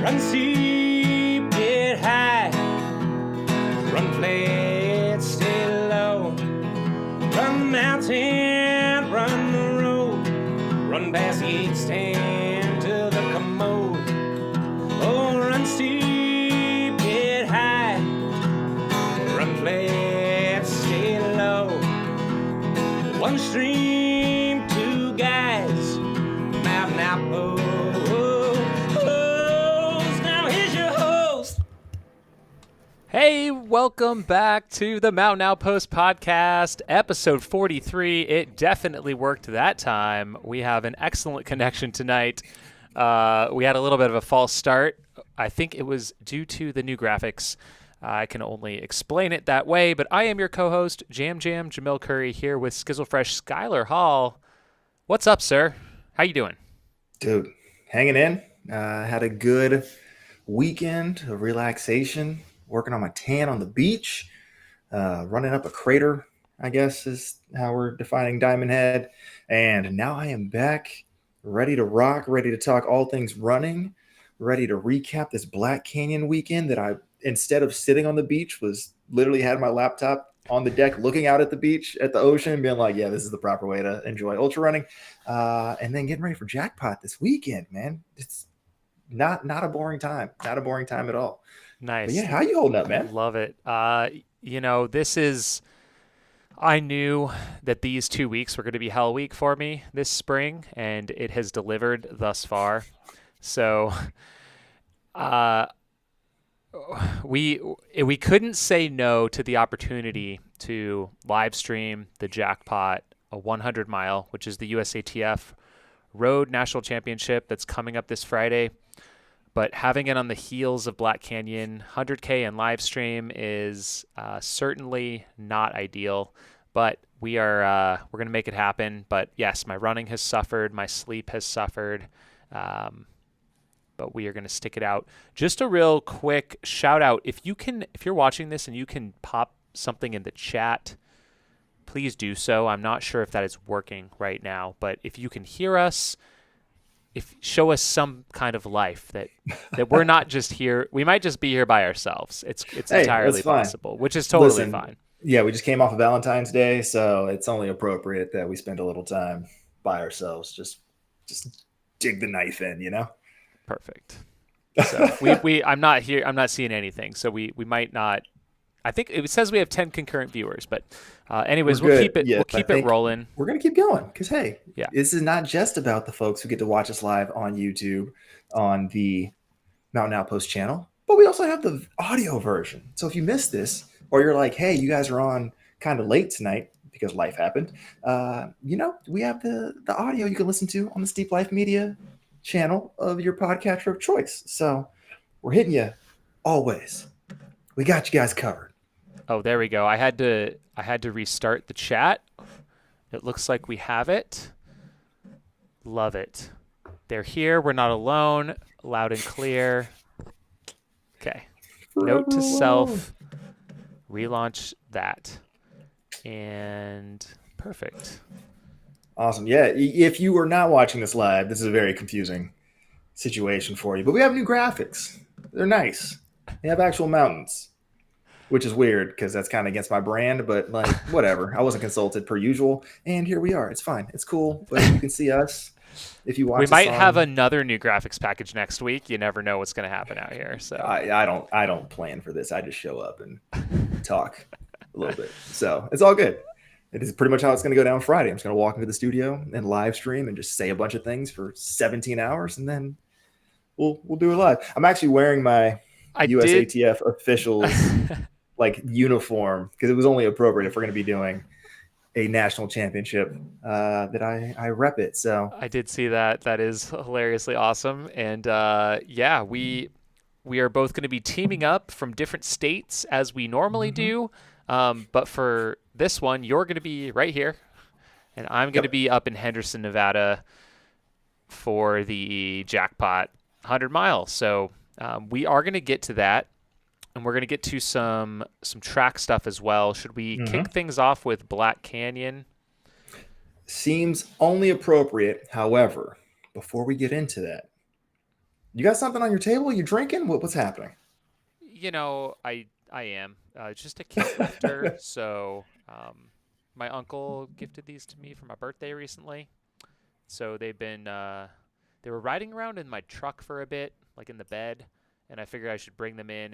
Run steep, get high. Run flat, stay low. Run the mountain, run the road. Run past the 8 stand to the commode. Oh, run steep, get high. Run flat, stay low. One stream, two guys. Mountain Outpost. Now here's your host. Hey, welcome back to the Mountain Outpost podcast, episode 43. It definitely worked that time. We have an excellent connection tonight. We had a little bit of a false start. I think it was due to the new graphics. I can only explain it that way, but I am your co-host, Jamil Curry, here with Skizzlefresh Skylar Hall. What's up, sir? How you doing? Dude, hanging in. Had a good weekend of relaxation, working on my tan on the beach, running up a crater, I guess is how we're defining Diamond Head. And now I am back, ready to rock, ready to talk all things running, ready to recap this Black Canyon weekend that I, instead of sitting on the beach, was literally had my laptop on the deck looking out at the beach, at the ocean, being like, yeah, this is the proper way to enjoy ultra running. And then getting ready for Jackpot this weekend, man. It's not a boring time. Not a boring time at all. Nice. But yeah, how you holding up, man? Love it. I knew that these 2 weeks were going to be hell week for me this spring, and it has delivered thus far. So we couldn't say no to the opportunity to live stream the Jackpot, a 100-mile, which is the USATF Road National Championship that's coming up this Friday. But having it on the heels of Black Canyon, 100K and live stream is certainly not ideal. But we're going to make it happen. But yes, my running has suffered, my sleep has suffered. But we are going to stick it out. Just a real quick shout out. If you're watching this and you can pop something in the chat, please do so. I'm not sure if that is working right now, but if you can hear us, show us some kind of life that we're not just here. We might just be here by ourselves. It's entirely possible, which is totally fine. Yeah, we just came off of Valentine's Day, so it's only appropriate that we spend a little time by ourselves. Just dig the knife in, you know? Perfect. So I'm not here. I'm not seeing anything. So we might not. I think it says we have 10 concurrent viewers, but anyways, we'll keep it. Yes, we'll keep it rolling. We're gonna keep going because hey, yeah, this is not just about the folks who get to watch us live on YouTube on the Mountain Outpost channel, but we also have the audio version. So if you missed this, or you're like, hey, you guys are on kind of late tonight because life happened, we have the audio you can listen to on the Steep Life Media channel of your podcatcher of choice. So we're hitting you always. We got you guys covered. Oh, there we go. I had to restart the chat. It looks like we have it. Love it. They're here. We're not alone. Loud and clear. Okay. Note to self. Relaunch that. And perfect. Awesome. Yeah, if you were not watching this live, this is a very confusing situation for you. But we have new graphics. They're nice. They have actual mountains, which is weird because that's kind of against my brand. But like, whatever. I wasn't consulted per usual. And here we are. It's fine. It's cool. But you can see us if you watch. We might have another new graphics package next week. You never know what's going to happen out here. So I don't plan for this. I just show up and talk a little bit. So it's all good. It is pretty much how it's going to go down Friday. I'm just going to walk into the studio and live stream and just say a bunch of things for 17 hours, and then we'll do it live. I'm actually wearing my USATF officials like uniform because it was only appropriate if we're going to be doing a national championship that I rep it. So I did see that. That is hilariously awesome. And we are both going to be teaming up from different states as we normally do. But for this one, you're going to be right here, and I'm going to be up in Henderson, Nevada for the Jackpot 100 miles. So we are going to get to that, and we're going to get to some track stuff as well. Should we kick things off with Black Canyon? Seems only appropriate. However, before we get into that, You got something on your table? You drinking? What's happening? I am just a kit lifter. So my uncle gifted these to me for my birthday recently. So they were riding around in my truck for a bit, like in the bed, and I figured I should bring them in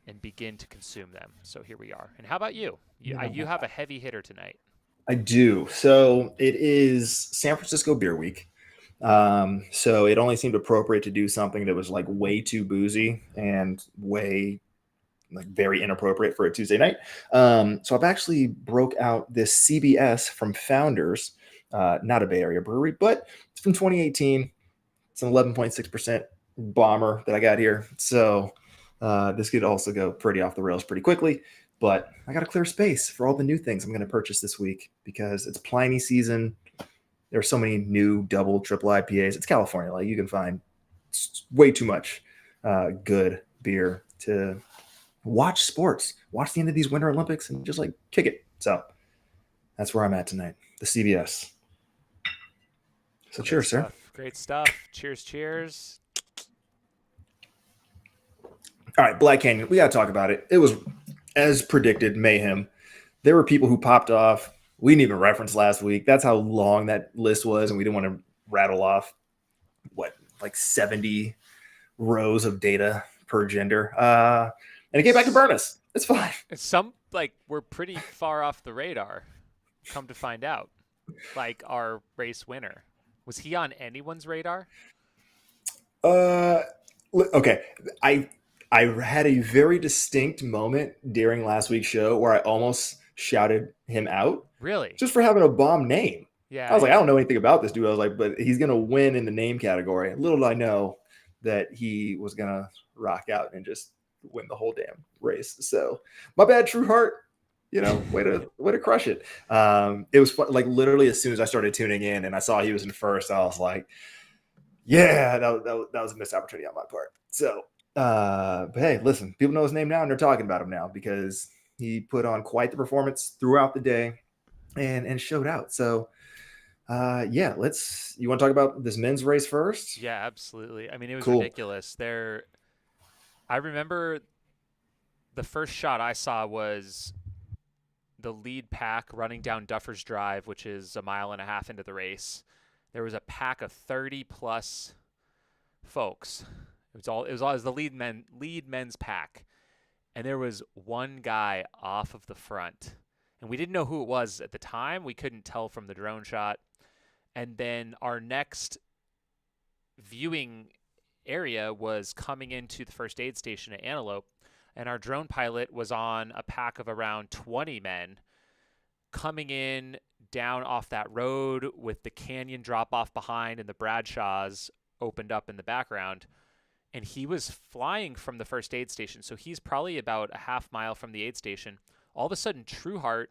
and begin to consume them. So here we are. And how about you? You have a heavy hitter tonight. I do. So it is San Francisco Beer Week. So it only seemed appropriate to do something that was like way too boozy and way like very inappropriate for a Tuesday night. So I've actually broke out this CBS from Founders, not a Bay Area brewery, but it's from 2018. It's an 11.6% bomber that I got here. So this could also go pretty off the rails pretty quickly. But I got to clear space for all the new things I'm going to purchase this week because it's Pliny season. There's so many new double, triple IPAs. It's California. Like you can find way too much good beer to watch sports, watch the end of these Winter Olympics and just like kick it. So that's where I'm at tonight. The CBS. So Great cheers, stuff. sir. Great stuff. Cheers, cheers. All right, Black Canyon. We got to talk about it. It was, as predicted, mayhem. There were people who popped off. We didn't even reference last week. That's how long that list was, and we didn't want to rattle off, like 70 rows of data per gender. And it came back to burn us. It's fine. Some we're pretty far off the radar. Come to find out, like our race winner, was he on anyone's radar? Okay. I had a very distinct moment during last week's show where I almost shouted him out Really? just for having a bomb name. Yeah. I was like, I don't know anything about this dude. I was like, but he's gonna win in the name category. Little did I know that he was gonna rock out and just win the whole damn race. So my bad, True Heart. Way to crush it. It was fun, like literally as soon as I started tuning in and I saw he was in first, I was like, yeah, that was a missed opportunity on my part. So, but hey, listen, people know his name now and they're talking about him now because he put on quite the performance throughout the day and showed out. So, you want to talk about this men's race first? Yeah, absolutely. I mean, it was Cool. ridiculous. I remember the first shot I saw was the lead pack running down Duffer's Drive, which is a mile and a half into the race. There was a pack of 30 plus folks. It was the lead men's pack. And there was one guy off of the front. And we didn't know who it was at the time. We couldn't tell from the drone shot. And then our next viewing area was coming into the first aid station at Antelope. And our drone pilot was on a pack of around 20 men coming in down off that road with the canyon drop off behind and the Bradshaws opened up in the background. And he was flying from the first aid station. So he's probably about a half mile from the aid station. All of a sudden, Trueheart,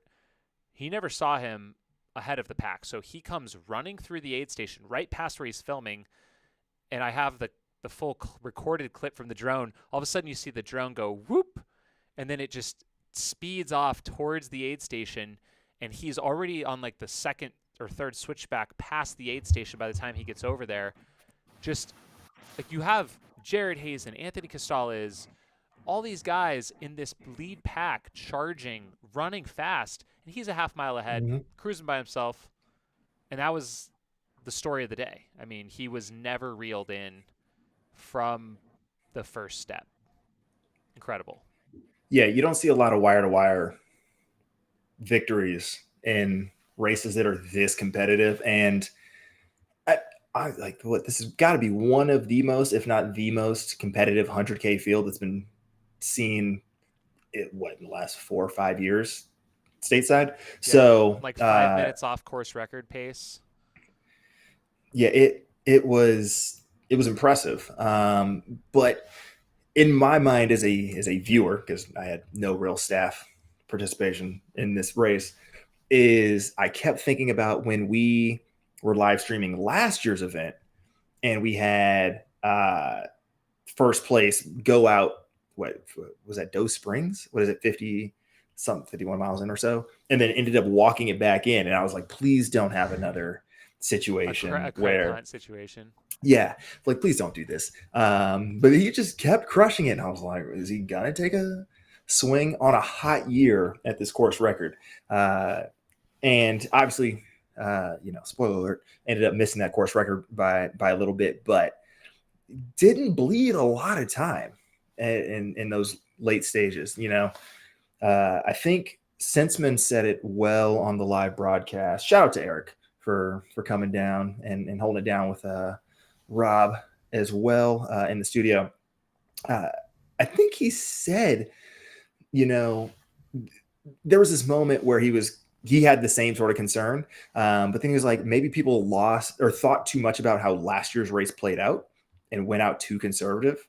he never saw him ahead of the pack. So he comes running through the aid station right past where he's filming. And I have the full recorded clip from the drone. All of a sudden you see the drone go whoop, and then it just speeds off towards the aid station, and he's already on like the second or third switchback past the aid station by the time he gets over there. Just like you have Jared Hazen, Anthony Costales, all these guys in this lead pack charging, running fast, and he's a half mile ahead, cruising by himself. And that was the story of the day. I mean, he was never reeled in from the first step. Incredible. Yeah, you don't see a lot of wire-to-wire victories in races that are this competitive. And I like what this has got to be one of the most, if not the most competitive 100K field that's been seen in the last 4 or 5 years stateside. Yeah, so like 5 minutes off course record pace. Yeah, it was impressive. But in my mind as a viewer, because I had no real staff participation in this race, is I kept thinking about when we were live streaming last year's event and we had first place go out, what was that, Doe Springs? What is it, 51 miles in or so? And then ended up walking it back in. And I was like, please don't have another situation A credit where, hunt situation. yeah, like, please don't do this. But he just kept crushing it. And I was like, is he going to take a swing on a hot year at this course record? And obviously, spoiler alert, ended up missing that course record by a little bit, but didn't bleed a lot of time in those late stages. I think Sensman said it well on the live broadcast. Shout out to Eric for coming down and holding it down with Rob as well in the studio. I think he said, there was this moment where he had the same sort of concern, but then he was like, maybe people lost or thought too much about how last year's race played out and went out too conservative,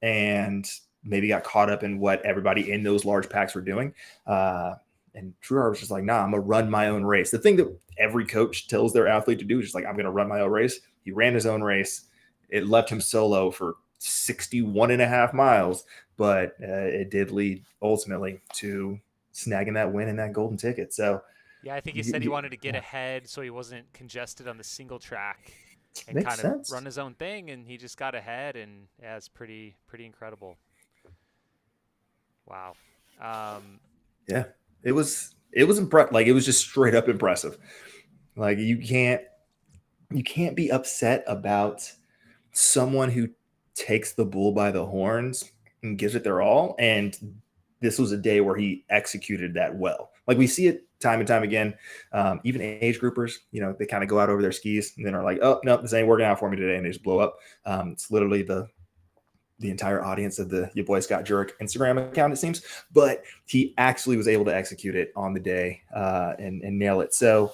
and maybe got caught up in what everybody in those large packs were doing. And Trueheart was just like, nah, I'm going to run my own race. The thing that every coach tells their athlete to do is just like, I'm going to run my own race. He ran his own race. It left him solo for 61 and a half miles, but it did lead ultimately to snagging that win and that golden ticket. So Yeah, I think he said he wanted to get ahead so he wasn't congested on the single track and makes kind sense. of run his own thing, and he just got ahead, and yeah, it's pretty incredible. Wow. Yeah, it was impressive. Like, it was just straight up impressive. Like, you can't be upset about someone who takes the bull by the horns and gives it their all. And this was a day where he executed that well. Like, we see it time and time again. Even age groupers, they kind of go out over their skis and then are like, oh, no, this ain't working out for me today. And they just blow up. It's literally the entire audience of the Your Boy Scott Jurek Instagram account, it seems. But he actually was able to execute it on the day and nail it. So,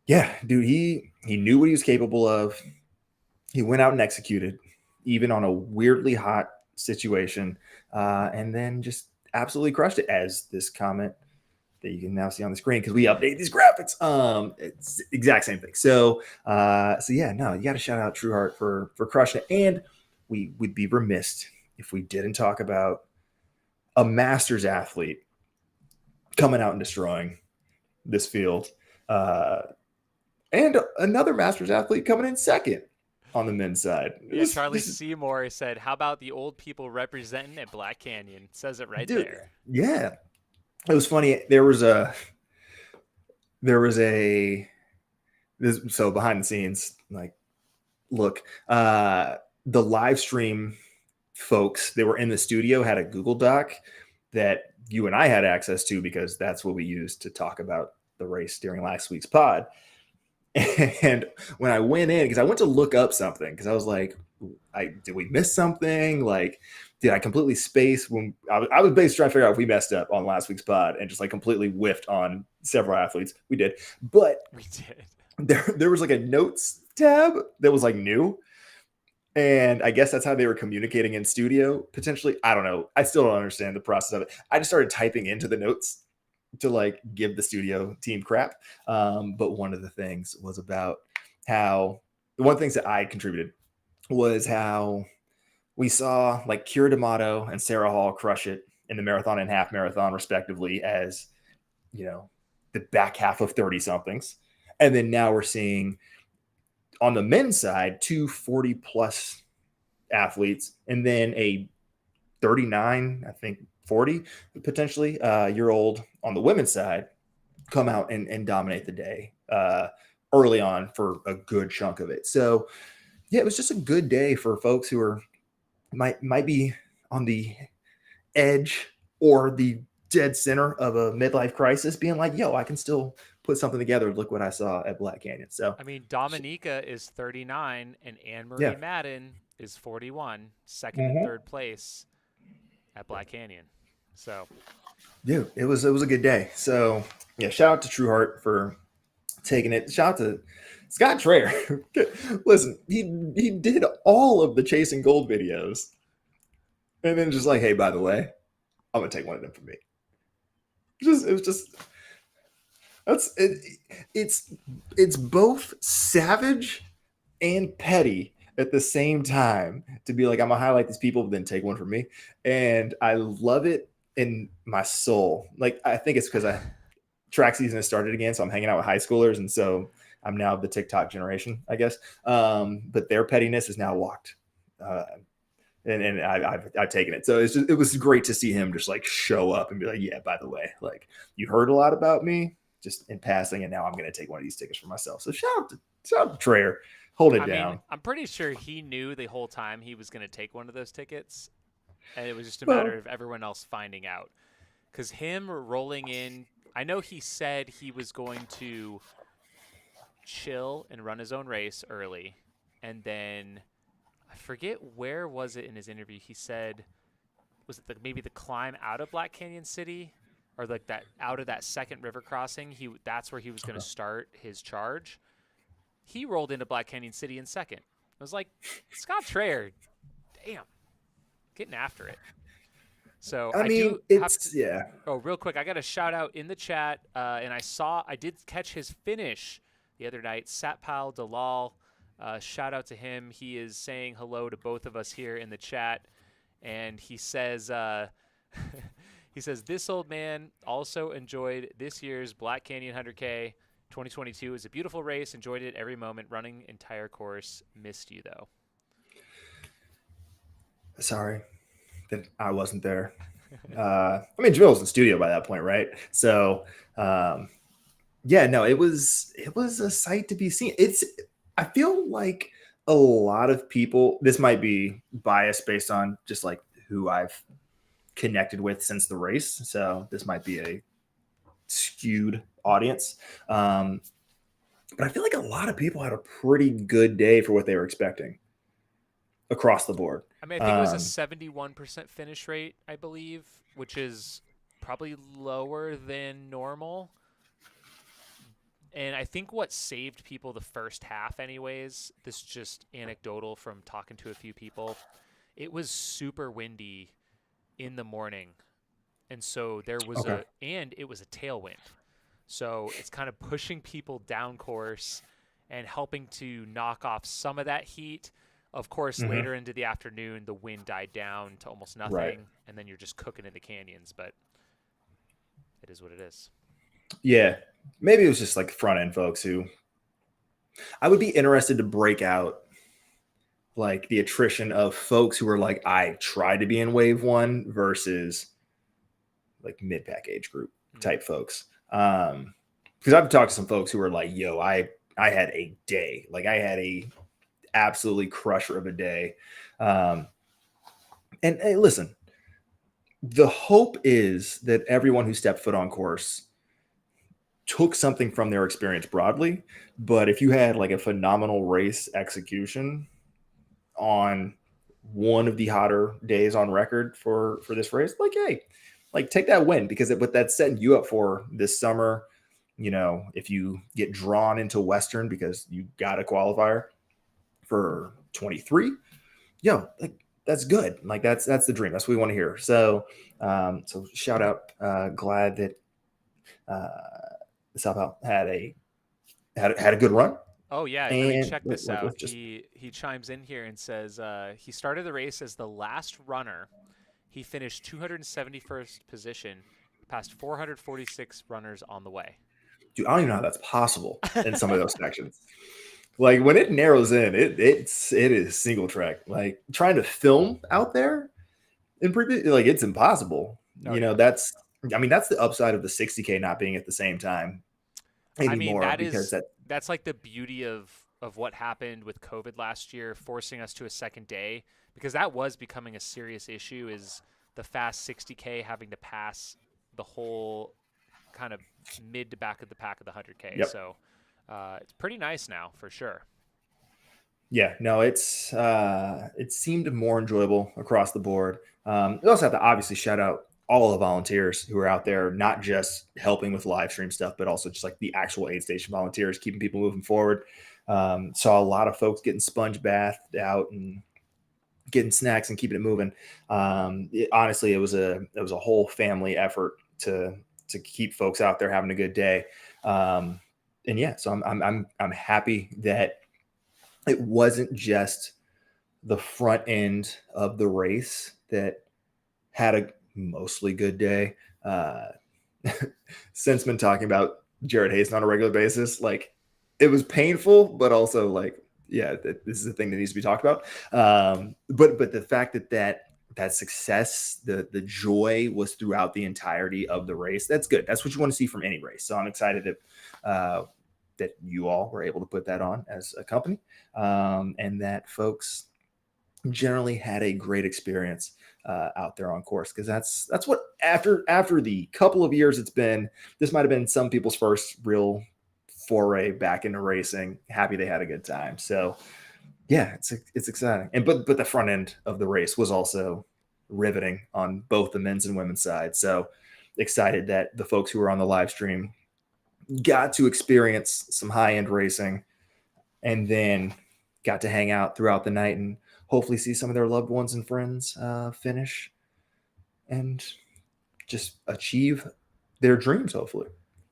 yeah, dude, he knew what he was capable of. He went out and executed, even on a weirdly hot situation, and then just absolutely crushed it, as this comment that you can now see on the screen, because we update these graphics. It's the exact same thing. So yeah, no, you got to shout out Trueheart for crushing it. And we would be remiss if we didn't talk about a Masters athlete coming out and destroying this field, and another Masters athlete coming in second on the men's side. Yeah, Charlie Seymour said, how about the old people representing at Black Canyon? Says it right there. Yeah. It was funny. So behind the scenes, like, look, the live stream folks, they were in the studio, had a Google Doc that you and I had access to, because that's what we used to talk about the race during last week's pod. And when I went in, because I went to look up something, because I was like, did we miss something? Like, did I completely space when I was basically trying to figure out if we messed up on last week's pod and just like completely whiffed on several athletes. We did, but we did. There was like a notes tab that was like new. And I guess that's how they were communicating in studio, potentially. I don't know. I still don't understand the process of it. I just started typing into the notes to like give the studio team crap. But one of the things was about how one of the things that I contributed was how we saw like Kira D'Amato and Sarah Hall crush it in the marathon and half marathon, respectively, as the back half of 30 somethings. And then now we're seeing on the men's side, 240 plus athletes, and then a 39, I think 40 potentially year old on the women's side come out and dominate the day early on for a good chunk of it. So yeah, it was just a good day for folks who might be on the edge or the dead center of a midlife crisis, being like, yo, I can still put something together. Look what I saw at Black Canyon. So I mean, Dominica is 39 and Anne-Marie Madden is 41, second and third place at Black Canyon. So dude, it was a good day. So yeah, shout out to Trueheart for taking it. Shout out to Scott Traer. Listen, he did all of the Chasing Gold videos, and then just like, hey, by the way, I'm gonna take one of them for me. It was just that's it. It's both savage and petty at the same time to be like, I'm gonna highlight these people, but then take one for me, and I love it in my soul. Like, I think it's because track season has started again, so I'm hanging out with high schoolers, and so I'm now of the TikTok generation, I guess. But their pettiness is now locked. And I've taken it. So it was great to see him just like show up and be like, yeah, by the way, like you heard a lot about me just in passing, and now I'm going to take one of these tickets for myself. So shout out to Trayer, hold it down. I'm pretty sure he knew the whole time he was going to take one of those tickets, and it was just a Well, matter of everyone else finding out. Because him rolling in, I know he said he was going to chill and run his own race early, and then I forget where was it in his interview. He said, was it maybe the climb out of Black Canyon City, or like that out of that second river crossing? That's where he was going to start his charge. He rolled into Black Canyon City in second. I was like, Scott Trayer, damn, getting after it. So I mean, yeah. Oh, real quick, I got a shout out in the chat, and I did catch his finish the other night. Satpal Dalal, shout out to him. He is saying hello to both of us here in the chat, and he says, he says this old man also enjoyed this year's Black Canyon 100K. 2022 is a beautiful race. Enjoyed it every moment. Running entire course. Missed you though. Sorry that I wasn't there. I mean, Jamil was in studio by that point, right? So, yeah, no, it was a sight to be seen. I feel like a lot of people, this might be biased based on just like who I've connected with since the race. So this might be a skewed audience. But I feel like a lot of people had a pretty good day for what they were expecting across the board. I mean, I think it was a 71% finish rate, I believe, which is probably lower than normal. And I think what saved people the first half anyways, this is just anecdotal from talking to a few people, it was super windy in the morning. And so there was and it was a tailwind. So it's kind of pushing people down course and helping to knock off some of that heat. Of course, later into the afternoon, the wind died down to almost nothing, and then you're just cooking in the canyons, but it is what it is. Yeah. Maybe it was just like front end folks who I would be interested to break out like the attrition of folks who are like, I tried to be in wave one versus like mid-pack age group type folks. Because I've talked to some folks who were like, yo, I had a day. Like I had a absolutely crusher of a day. And hey, listen, the hope is that everyone who stepped foot on course took something from their experience broadly. But if you had like a phenomenal race execution on one of the hotter days on record for this race, like, hey, like take that win, because what that's setting you up for this summer, you know, if you get drawn into Western because you got a qualifier for 23, yo, like that's good. Like that's the dream. That's what we want to hear. So, so shout out. Glad that South had a good run. Oh yeah, And I mean, check this out. He chimes in here and says he started the race as the last runner. He finished 271st position, past 446 runners on the way. Dude, I don't even know how that's possible in some of those sections. Like when it narrows in, it is single track. Like trying to film out there in like it's impossible. That's the upside of the 60K not being at the same time anymore. I mean, that's like the beauty of what happened with COVID last year, forcing us to a second day, because that was becoming a serious issue, is the fast 60K having to pass the whole kind of mid to back of the pack of the 100K. Yep. So it's pretty nice now for sure. Yeah, no, it seemed more enjoyable across the board. We also have to obviously shout out all the volunteers who are out there, not just helping with live stream stuff, but also just like the actual aid station volunteers, keeping people moving forward. Saw a lot of folks getting sponge bathed out and getting snacks and keeping it moving. Honestly, it was a whole family effort to keep folks out there having a good day. And yeah, so I'm happy that it wasn't just the front end of the race that had a mostly good day. Since been talking about Jared Hazen on a regular basis, like it was painful, but also like, yeah, this is a thing that needs to be talked about. But the fact that success, the joy was throughout the entirety of the race. That's good. That's what you want to see from any race. So I'm excited that you all were able to put that on as a company, and that folks generally had a great experience out there on course, because that's what after the couple of years it's been. This might have been some people's first real foray back into racing. Happy they had a good time. So yeah, it's exciting. And but the front end of the race was also riveting on both the men's and women's side. So excited that the folks who were on the live stream got to experience some high end racing, and then got to hang out throughout the night and hopefully see some of their loved ones and friends finish and just achieve their dreams, hopefully.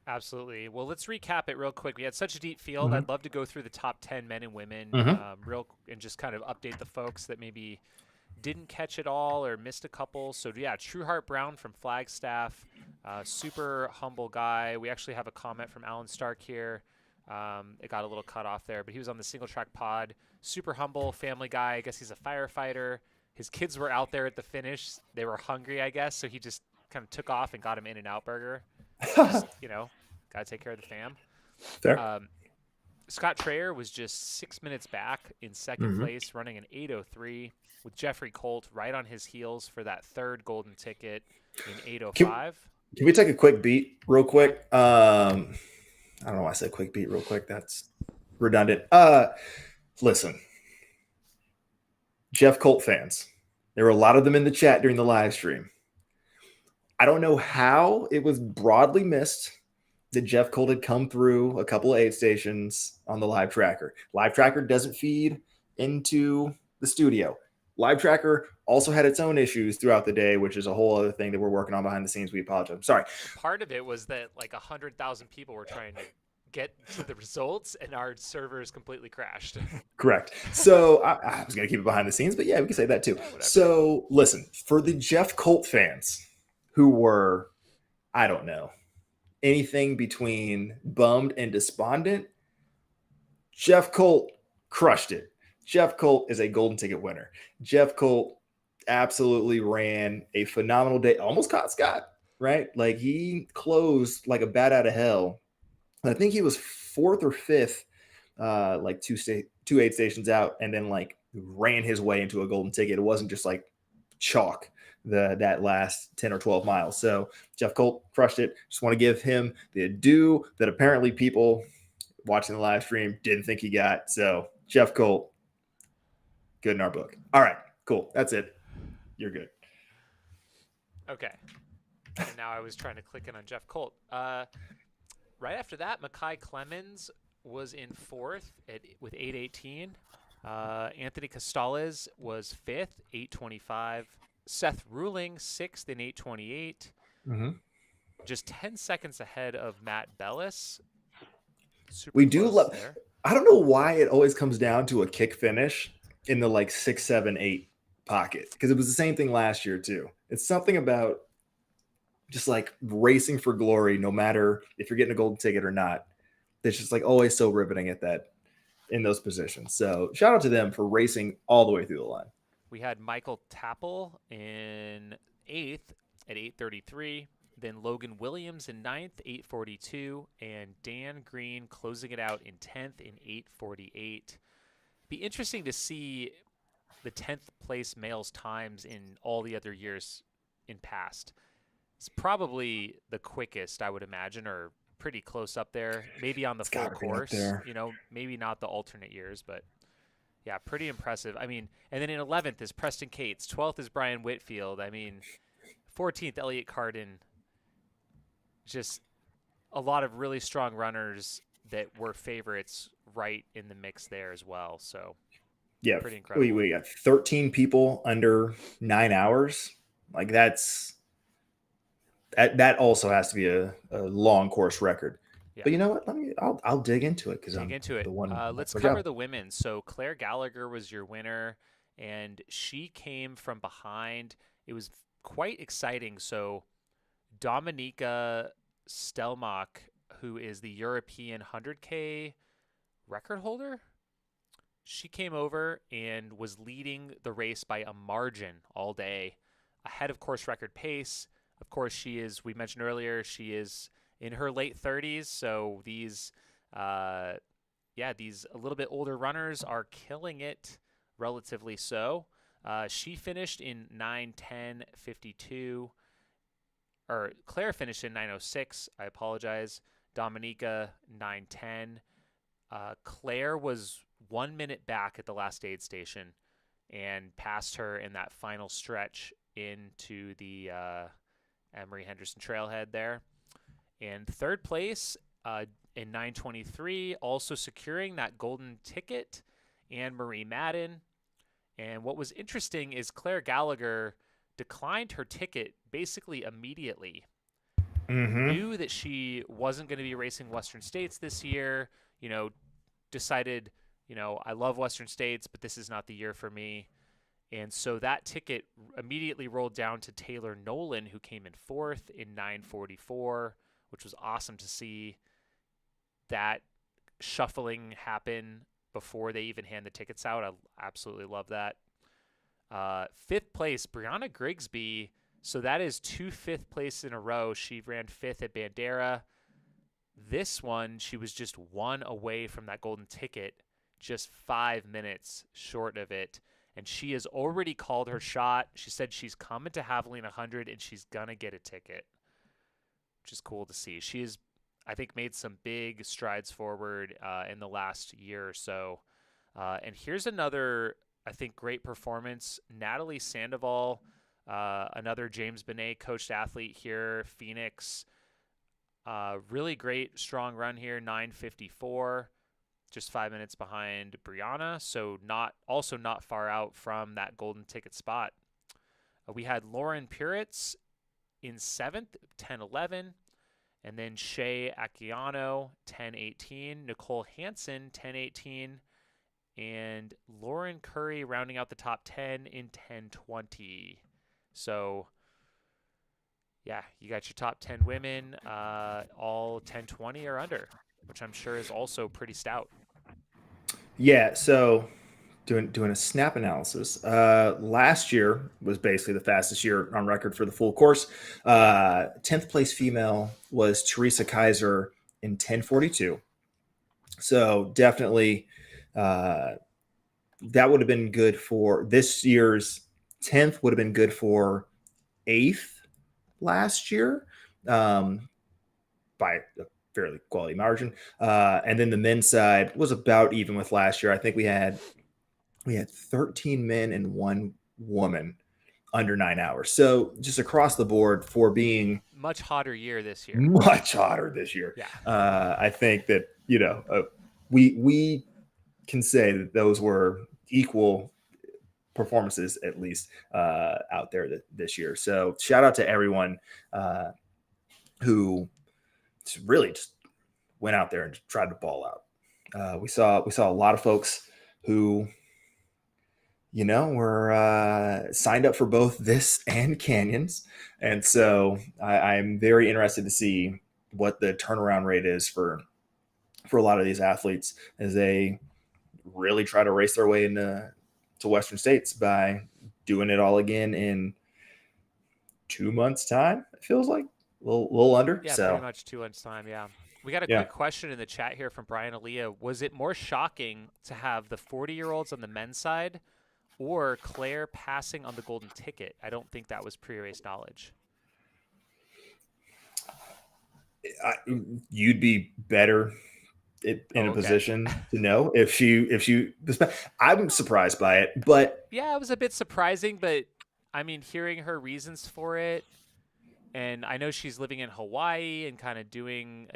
Absolutely. Well, let's recap it real quick. We had such a deep field. Mm-hmm. I'd love to go through the top 10 men and women Mm-hmm. and just kind of update the folks that maybe didn't catch it all or missed a couple. So yeah, Trueheart Brown from Flagstaff, super humble guy. We actually have a comment from Alan Stark here. It got a little cut off there, but he was on the single track pod. Super humble family guy. I guess he's a firefighter. His kids were out there at the finish. They were hungry, I guess. So he just kind of took off and got him In-N-Out burger. Just, got to take care of the fam. Fair. Scott Trayer was just 6 minutes back in 2nd place, running an 8:03 with Jeffrey Colt right on his heels for that third golden ticket in 8:05. Can we take a quick beat real quick? I don't know why I said quick beat real quick. That's redundant. Listen, Jeff Colt fans, there were a lot of them in the chat during the live stream. I don't know how it was broadly missed that Jeff Colt had come through a couple of aid stations on the live tracker. Live tracker doesn't feed into the studio. Live tracker also had its own issues throughout the day, which is a whole other thing that we're working on behind the scenes. We apologize. I'm sorry. Part of it was that like 100,000 people were trying to get to the results, and our servers completely crashed. Correct. So I was going to keep it behind the scenes, but yeah, we can say that too. Whatever. So listen, for the Jeff Colt fans who were, I don't know, anything between bummed and despondent, Jeff Colt crushed it. Jeff Colt is a golden ticket winner. Jeff Colt absolutely ran a phenomenal day. Almost caught Scott, right? Like he closed like a bat out of hell. I think he was 4th or 5th, like two aid stations out, and then like ran his way into a golden ticket. It wasn't just like chalk that last 10 or 12 miles. So Jeff Colt crushed it. Just want to give him the due that apparently people watching the live stream didn't think he got. So Jeff Colt, good in our book. All right, cool. That's it. You're good. Okay. And now I was trying to click in on Jeff Colt. Right after that, Makai Clemens was in 4th with 8:18. Anthony Costales was 5th, 8:25. Seth Ruling 6th in 8:28. Mm-hmm. Just 10 seconds ahead of Matt Bellis. We do love. I don't know why it always comes down to a kick finish in the like 6, 7, 8 pocket, because it was the same thing last year too. It's something about just like racing for glory, no matter if you're getting a golden ticket or not. It's just like always so riveting at that in those positions. So shout out to them for racing all the way through the line. We had Michael Tapple in 8th at 8:33. Then Logan Williams in 9th, 8:42. And Dan Green closing it out in 10th in 8:48. Be interesting to see the 10th place males times in all the other years in past. It's probably the quickest, I would imagine, or pretty close up there. Maybe on the full course, maybe not the alternate years, but yeah, pretty impressive. I mean, and then in 11th is Preston Cates. 12th is Brian Whitfield. I mean, 14th, Elliot Carden. Just a lot of really strong runners that were favorites right in the mix there as well. So yeah, pretty incredible. We got 13 people under 9 hours. Like that also has to be a long course record. Yeah. But you know what? I'll dig into it because I'm into it. The one. Let's cover the women. So Claire Gallagher was your winner, and she came from behind. It was quite exciting. So Dominika Stelmach, who is the European 100K record holder. She came over and was leading the race by a margin all day, ahead of course record pace. Of course, she is, we mentioned earlier, she is in her late 30s. So these a little bit older runners are killing it, relatively so. She finished in 9:10:52, or Claire finished in 9:06. I apologize. Dominica 9:10. Claire was 1 minute back at the last aid station and passed her in that final stretch into the Emery Henderson trailhead there. And third place in 9:23, also securing that golden ticket, Anne Marie Madden. And what was interesting is Claire Gallagher declined her ticket basically immediately. Knew that she wasn't going to be racing Western States this year, decided, I love Western States, but this is not the year for me. And so that ticket immediately rolled down to Taylor Nolan, who came in fourth in 9:44, which was awesome to see that shuffling happen before they even hand the tickets out. I absolutely love that. Fifth place, Brianna Grigsby. So that is 2 fifth places in a row. She ran fifth at Bandera. This one, she was just one away from that golden ticket, just 5 minutes short of it. And she has already called her shot. She said she's coming to Haveline 100 and she's going to get a ticket, which is cool to see. She has, I think, made some big strides forward in the last year or so. And here's another, I think, great performance. Natalie Sandoval, another James Benet coached athlete here, Phoenix. Really great, strong run here, 9:54, just 5 minutes behind Brianna. So not far out from that golden ticket spot. We had Lauren Puritz in seventh, 10:11. And then Shay Acciano, 10:18. Nicole Hansen, 10:18. And Lauren Curry rounding out the top 10 in 10:20. So, yeah, you got your top 10 women, all 10:20 or under, which I'm sure is also pretty stout. Yeah, so doing a snap analysis. Last year was basically the fastest year on record for the full course. 10th place female was Teresa Kaiser in 10:42. So definitely that would have been good for this year's 10th, would have been good for 8th last year by a fairly quality margin. And then the men's side was about even with last year. I think we had 13 men and 1 woman under 9 hours. So just across the board for being much hotter year this year. Much hotter this year. Yeah. I think that, we can say that those were equal performances, at least out there this year. So shout out to everyone who really just went out there and tried to ball out. We saw a lot of folks who, were signed up for both this and Canyons. And so I'm very interested to see what the turnaround rate is for a lot of these athletes as they really try to race their way into Western States by doing it all again in 2 months' time. It feels like a little under. Yeah, so pretty much 2 months' time. Yeah. We got a quick question in the chat here from Brian Aaliyah. Was it more shocking to have the 40-year-olds on the men's side or Claire passing on the golden ticket? I don't think that was pre-race knowledge. You'd be better in a position to know if you. I'm surprised by it, but yeah, it was a bit surprising. But I mean, hearing her reasons for it, and I know she's living in Hawaii and kind of doing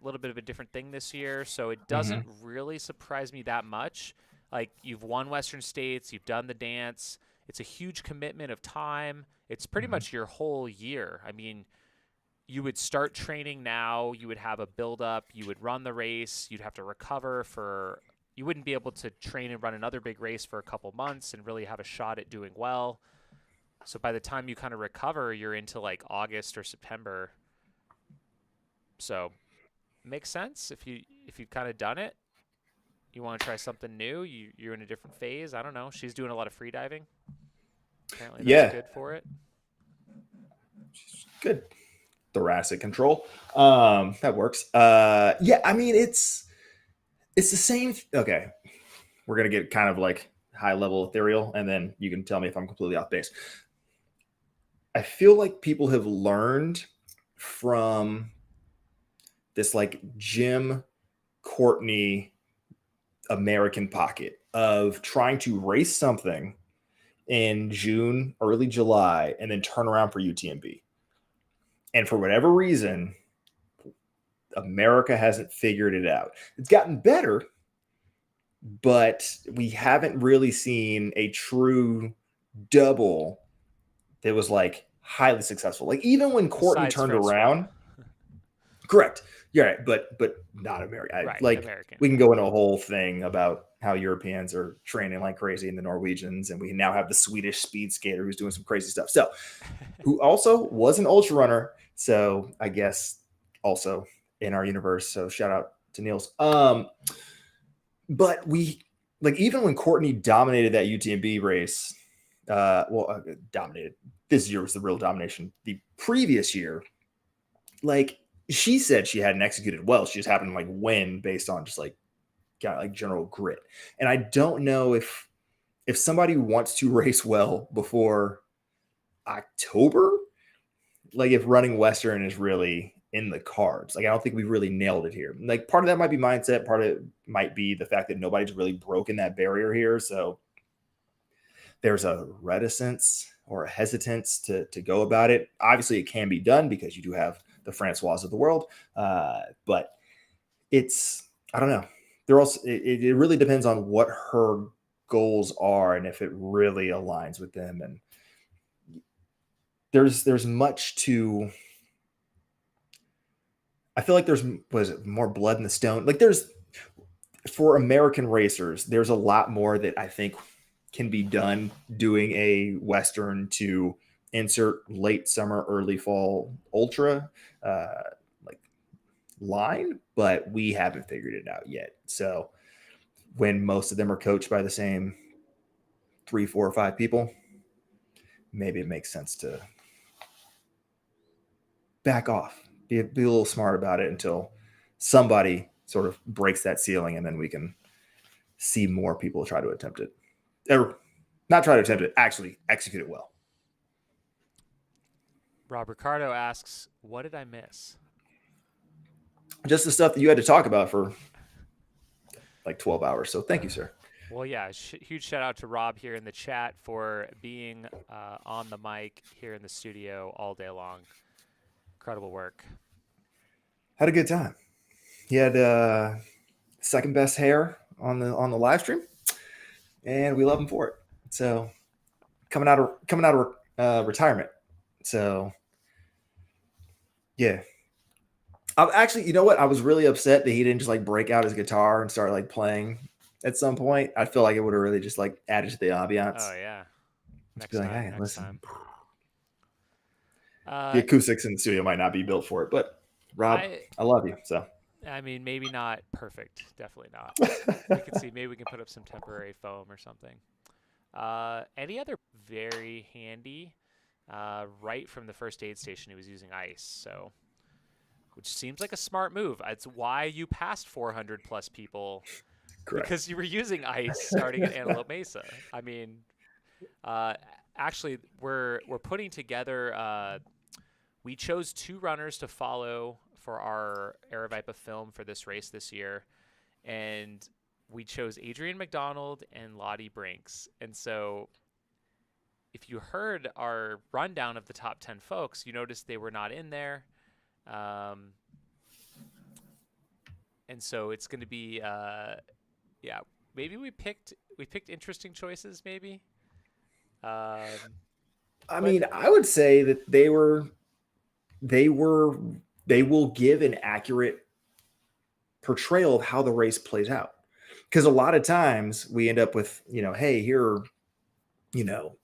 little bit of a different thing this year, so it doesn't really surprise me that much. Like, you've won Western States, you've done the dance. It's a huge commitment of time. It's pretty much your whole year. I mean, you would start training now, you would have a build-up, you would run the race, you'd have to recover you wouldn't be able to train and run another big race for a couple months and really have a shot at doing well. So by the time you kind of recover, you're into like August or September. So makes sense if you've kind of done it. You want to try something new? You're in a different phase. I don't know. She's doing a lot of free diving. Apparently that's good for it. Good thoracic control. That works. Yeah, I mean it's the same. Okay, we're gonna get kind of like high level ethereal, and then you can tell me if I'm completely off base. I feel like people have learned from this like Jim Courtney American pocket of trying to race something in June, early July, and then turn around for UTMB. And for whatever reason, America hasn't figured it out. It's gotten better, but we haven't really seen a true double that was like highly successful. Like even when Courtney turned around, correct. Yeah, right, but not American. Right, like American. We can go into a whole thing about how Europeans are training like crazy and the Norwegians, and we now have the Swedish speed skater who's doing some crazy stuff. So, who also was an ultra runner. So I guess also in our universe. So shout out to Niels. But we like even when Courtney dominated that UTMB race, dominated. This year was the real domination. The previous year, like she said she hadn't executed well. She just happened to like win based on just like kind of like general grit. And I don't know if somebody wants to race well before October, like if running Western is really in the cards. Like I don't think we really nailed it here. Like part of that might be mindset. Part of it might be the fact that nobody's really broken that barrier here. So there's a reticence or a hesitance to go about it. Obviously, it can be done because you do have the Francois of the world, but it's I don't know. They're also it really depends on what her goals are and if it really aligns with them. And there's much to. I feel like there's more blood in the stone. Like there's for American racers, there's a lot more that I think can be done doing a Western to insert late summer, early fall ultra like line, but we haven't figured it out yet. So when most of them are coached by the same 3, 4, or 5 people, maybe it makes sense to back off, be a little smart about it until somebody sort of breaks that ceiling, and then we can see more people try to attempt it. Or not try to attempt it, actually execute it well. Rob Ricardo asks, what did I miss? Just the stuff that you had to talk about for like 12 hours. So thank you, sir. Well, yeah, huge shout out to Rob here in the chat for being on the mic here in the studio all day long. Incredible work. Had a good time. He had second best hair on the live stream, and we love him for it. So coming out of retirement. So yeah. Actually, you know what? I was really upset that he didn't just like break out his guitar and start like playing at some point. I feel like it would have really just like added to the ambiance. Oh yeah. Next time. Hey, listen. Time. The acoustics in the studio might not be built for it, but Rob, I love you. So I mean, maybe not perfect. Definitely not. We can see. Maybe we can put up some temporary foam or something. Any other very handy? Right from the first aid station, he was using ice. So, which seems like a smart move. It's why you passed 400 plus people. Correct. Because you were using ice starting at Antelope Mesa. I mean, actually, we're putting together. We chose 2 runners to follow for our Aravaipa film for this race this year, and we chose Adrian McDonald and Lottie Brinks. And so, if you heard our rundown of the top 10 folks, you noticed they were not in there. And so it's going to be, maybe we picked interesting choices, maybe. I mean, I would say that they will give an accurate portrayal of how the race plays out. Because a lot of times we end up with, hey, here are,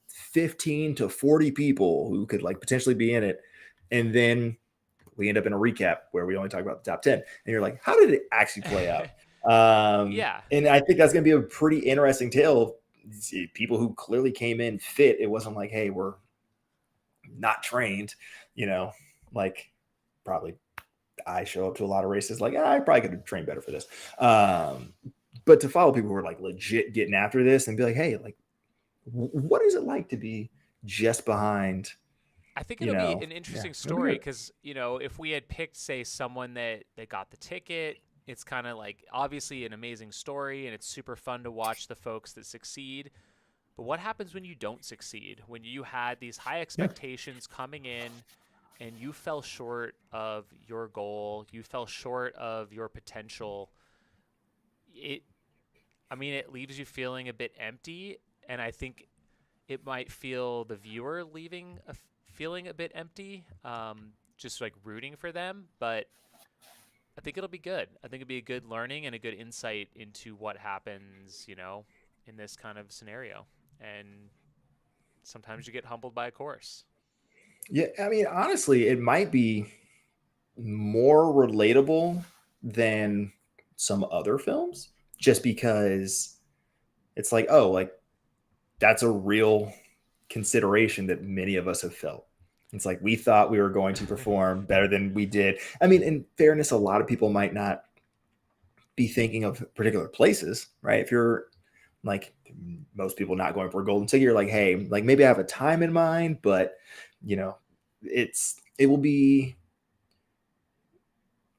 15 to 40 people who could like potentially be in it. And then we end up in a recap where we only talk about the top 10. And you're like, how did it actually play out? Yeah. And I think that's going to be a pretty interesting tale. See, people who clearly came in fit. It wasn't like, hey, we're not trained, you know, like probably I show up to a lot of races like, I probably could have trained better for this. But to follow people who are like legit getting after this and be like, hey, like, what is it like to be just behind, I think you it'll be know? an Yeah, interesting it'll be story good. because, if we had picked, say, someone that got the ticket, it's kind of like obviously an amazing story and it's super fun to watch the folks that succeed. But what happens when you don't succeed? When you had these high Yeah. expectations coming in and you fell short of your goal, you fell short of your potential. It it leaves you feeling a bit empty, and I think it might feel the viewer leaving feeling a bit empty, just like rooting for them. But I think it'll be good. I think it'll be a good learning and a good insight into what happens, in this kind of scenario. And sometimes you get humbled by a course. Yeah. I mean, honestly, it might be more relatable than some other films just because it's like, oh, like that's a real consideration that many of us have felt. It's like we thought we were going to perform better than we did. I mean, in fairness, a lot of people might not be thinking of particular places, right? If you're like most people not going for a golden ticket, you're like, hey, like maybe I have a time in mind, but you know, it will be,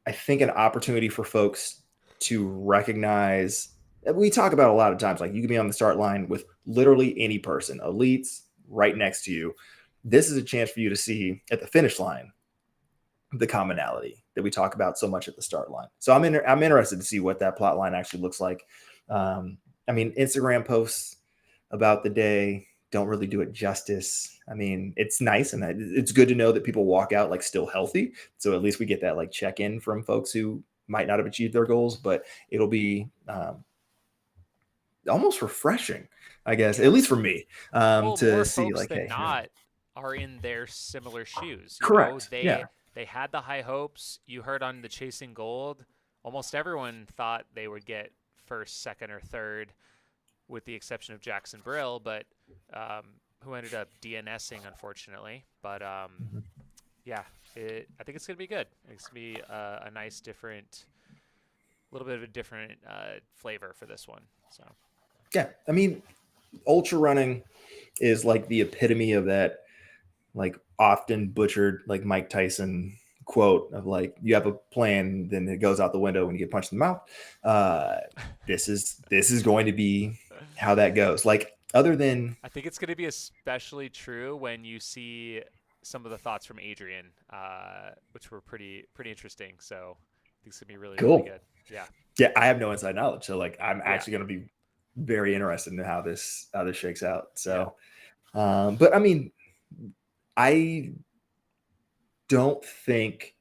I think, an opportunity for folks to recognize. We talk about a lot of times, like you can be on the start line with literally any person, elites right next to you. This is a chance for you to see at the finish line the commonality that we talk about so much at the start line. So I'm interested to see what that plot line actually looks like. I mean, Instagram posts about the day don't really do it justice. I mean, it's nice and it's good to know that people walk out like still healthy. So at least we get that like check in from folks who might not have achieved their goals, but it'll be almost refreshing, I guess, at Yeah. least for me, Well, to more see folks like, than hey, not are in their similar shoes. correct. They Yeah. they had the high hopes. You heard on the Chasing Gold, almost everyone thought they would get first, second, or third, with the exception of Jackson Brill, but who ended up DNSing unfortunately. But Mhm. yeah, I think it's gonna be good. It's gonna be a nice, different, little bit of a different flavor for this one. So Yeah. I mean, ultra running is like the epitome of that like often butchered like Mike Tyson quote of like you have a plan, then it goes out the window when you get punched in the mouth. Uh, this is going to be how that goes. Like other than I think it's going to be especially true when you see some of the thoughts from Adrian, which were pretty interesting. So I think it's gonna be really really cool, good. Yeah, yeah, I have no inside knowledge, so like I'm yeah, actually going to be very interested in how this shakes out. yeah. So, but I mean, I don't think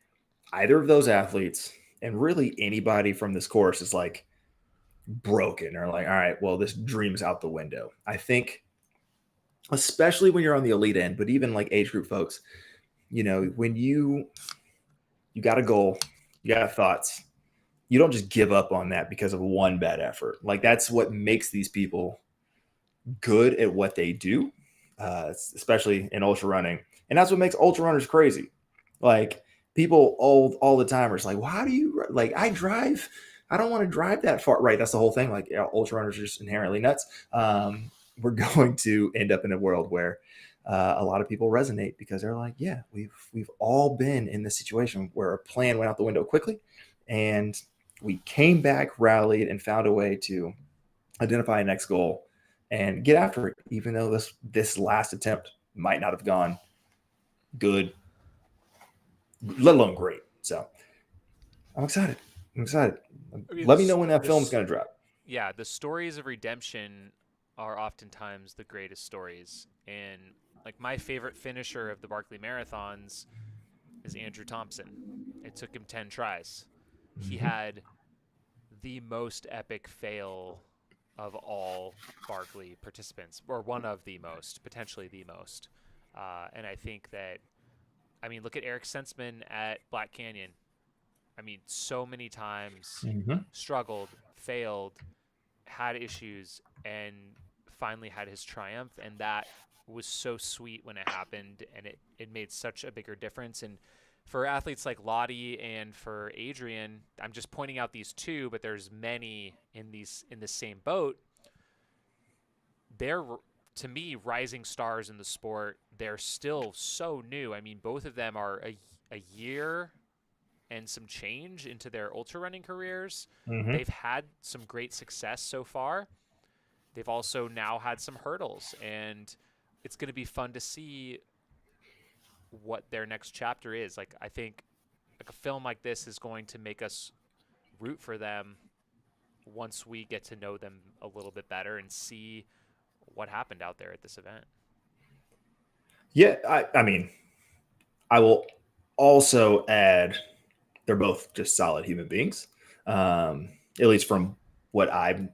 either of those athletes and really anybody from this course is like broken or like, all right, well, this dream's out the window. I think, especially when you're on the elite end, but even like age group folks, when you got a goal, you got thoughts, you don't just give up on that because of one bad effort. Like that's what makes these people good at what they do, especially in ultra running, and that's what makes ultra runners crazy. Like people all the time are just like, well, how do you like? I drive. I don't want to drive that far. Right. That's the whole thing. Like ultra runners are just inherently nuts. We're going to end up in a world where a lot of people resonate because they're like, yeah, we've all been in this situation where a plan went out the window quickly, and we came back, rallied, and found a way to identify a next goal and get after it, even though this last attempt might not have gone good, let alone great. So I'm excited. I'm excited. I mean, Let me know when that film's this going to drop. yeah, the stories of redemption are oftentimes the greatest stories. And like my favorite finisher of the Barkley Marathons is Andrew Thompson. It took him 10 tries. He Mhm. had the most epic fail of all Barkley participants, or one of the most, potentially the most. And I think that, look at Eric Sensman at Black Canyon. I mean, so many times Mhm. struggled, failed, had issues, and finally had his triumph. And that was so sweet when it happened, and it made such a bigger difference. And for athletes like Lottie and for Adrian, I'm just pointing out these two, but there's many in the same boat. They're, to me, rising stars in the sport. They're still so new. I mean, both of them are a year and some change into their ultra running careers. Mhm. They've had some great success so far. They've also now had some hurdles, and it's going to be fun to see what their next chapter is. Like, I think like a film like this is going to make us root for them once we get to know them a little bit better and see what happened out there at this event. Yeah, I mean, I will also add they're both just solid human beings, at least from what I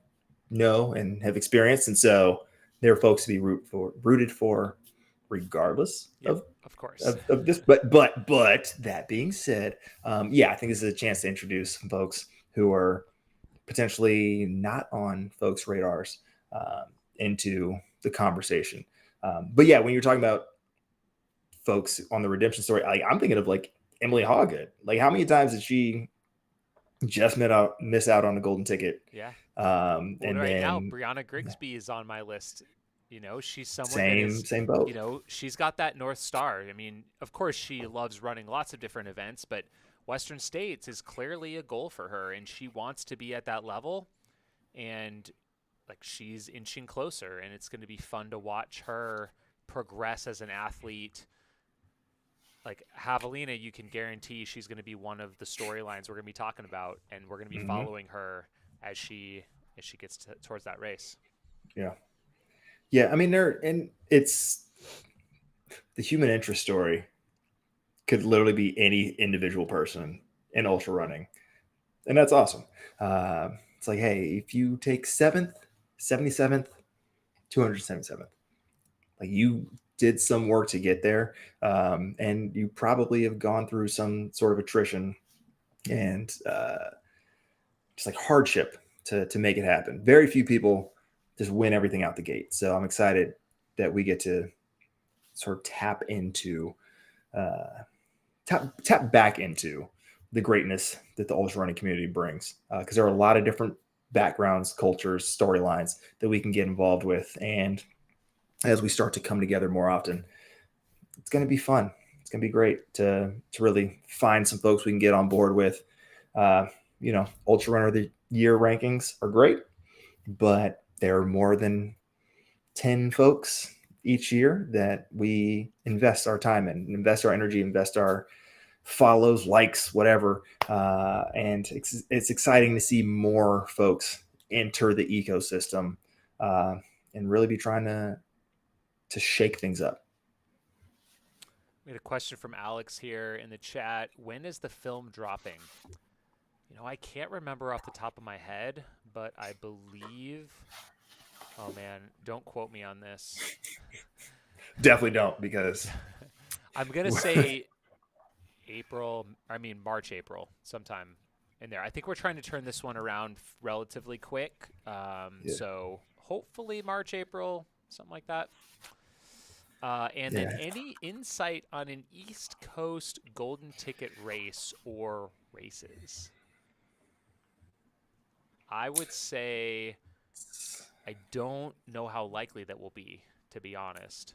know and have experienced. And so they're folks to be rooted for regardless Yep, of course. of this. But that being said, yeah, I think this is a chance to introduce some folks who are potentially not on folks' radars into the conversation. But yeah, when you're talking about folks on the redemption story, I'm thinking of like Emily Hawgood. Like, how many times did she just miss out on the golden ticket? Yeah. Well, And right now, then Brianna Grigsby is on my list. You know, she's someone that same is, same boat. you know, she's got that North Star. I mean, of course, she loves running lots of different events, but Western States is clearly a goal for her, and she wants to be at that level. And like, she's inching closer, and it's going to be fun to watch her progress as an athlete. Like Javelina, you can guarantee she's going to be one of the storylines we're going to be talking about, and we're going to be Mm-hmm. following her as she gets towards that race. Yeah, yeah. I mean, it's the human interest story could literally be any individual person in ultra running, and that's awesome. It's like, hey, if you take 77th, 277th, like, you did some work to get there, and you probably have gone through some sort of attrition and just like hardship to make it happen. Very few people just win everything out the gate. So I'm excited that we get to sort of tap into tap back into the greatness that the ultra running community brings, because there are a lot of different backgrounds, cultures, storylines that we can get involved with. And as we start to come together more often, it's going to be fun. It's going to be great to really find some folks we can get on board with. Ultra Runner of the Year rankings are great, but there are more than 10 folks each year that we invest our time in, invest our energy, invest our follows, likes, whatever. And it's exciting to see more folks enter the ecosystem and really be trying to shake things up. We had a question from Alex here in the chat. When is the film dropping? You know, I can't remember off the top of my head, but I believe, oh man, don't quote me on this. Definitely don't, because I'm going to say March, April, sometime in there. I think we're trying to turn this one around relatively quick. So hopefully March, April, something like that. Then any insight on an East Coast golden ticket race or races? I would say I don't know how likely that will be, to be honest.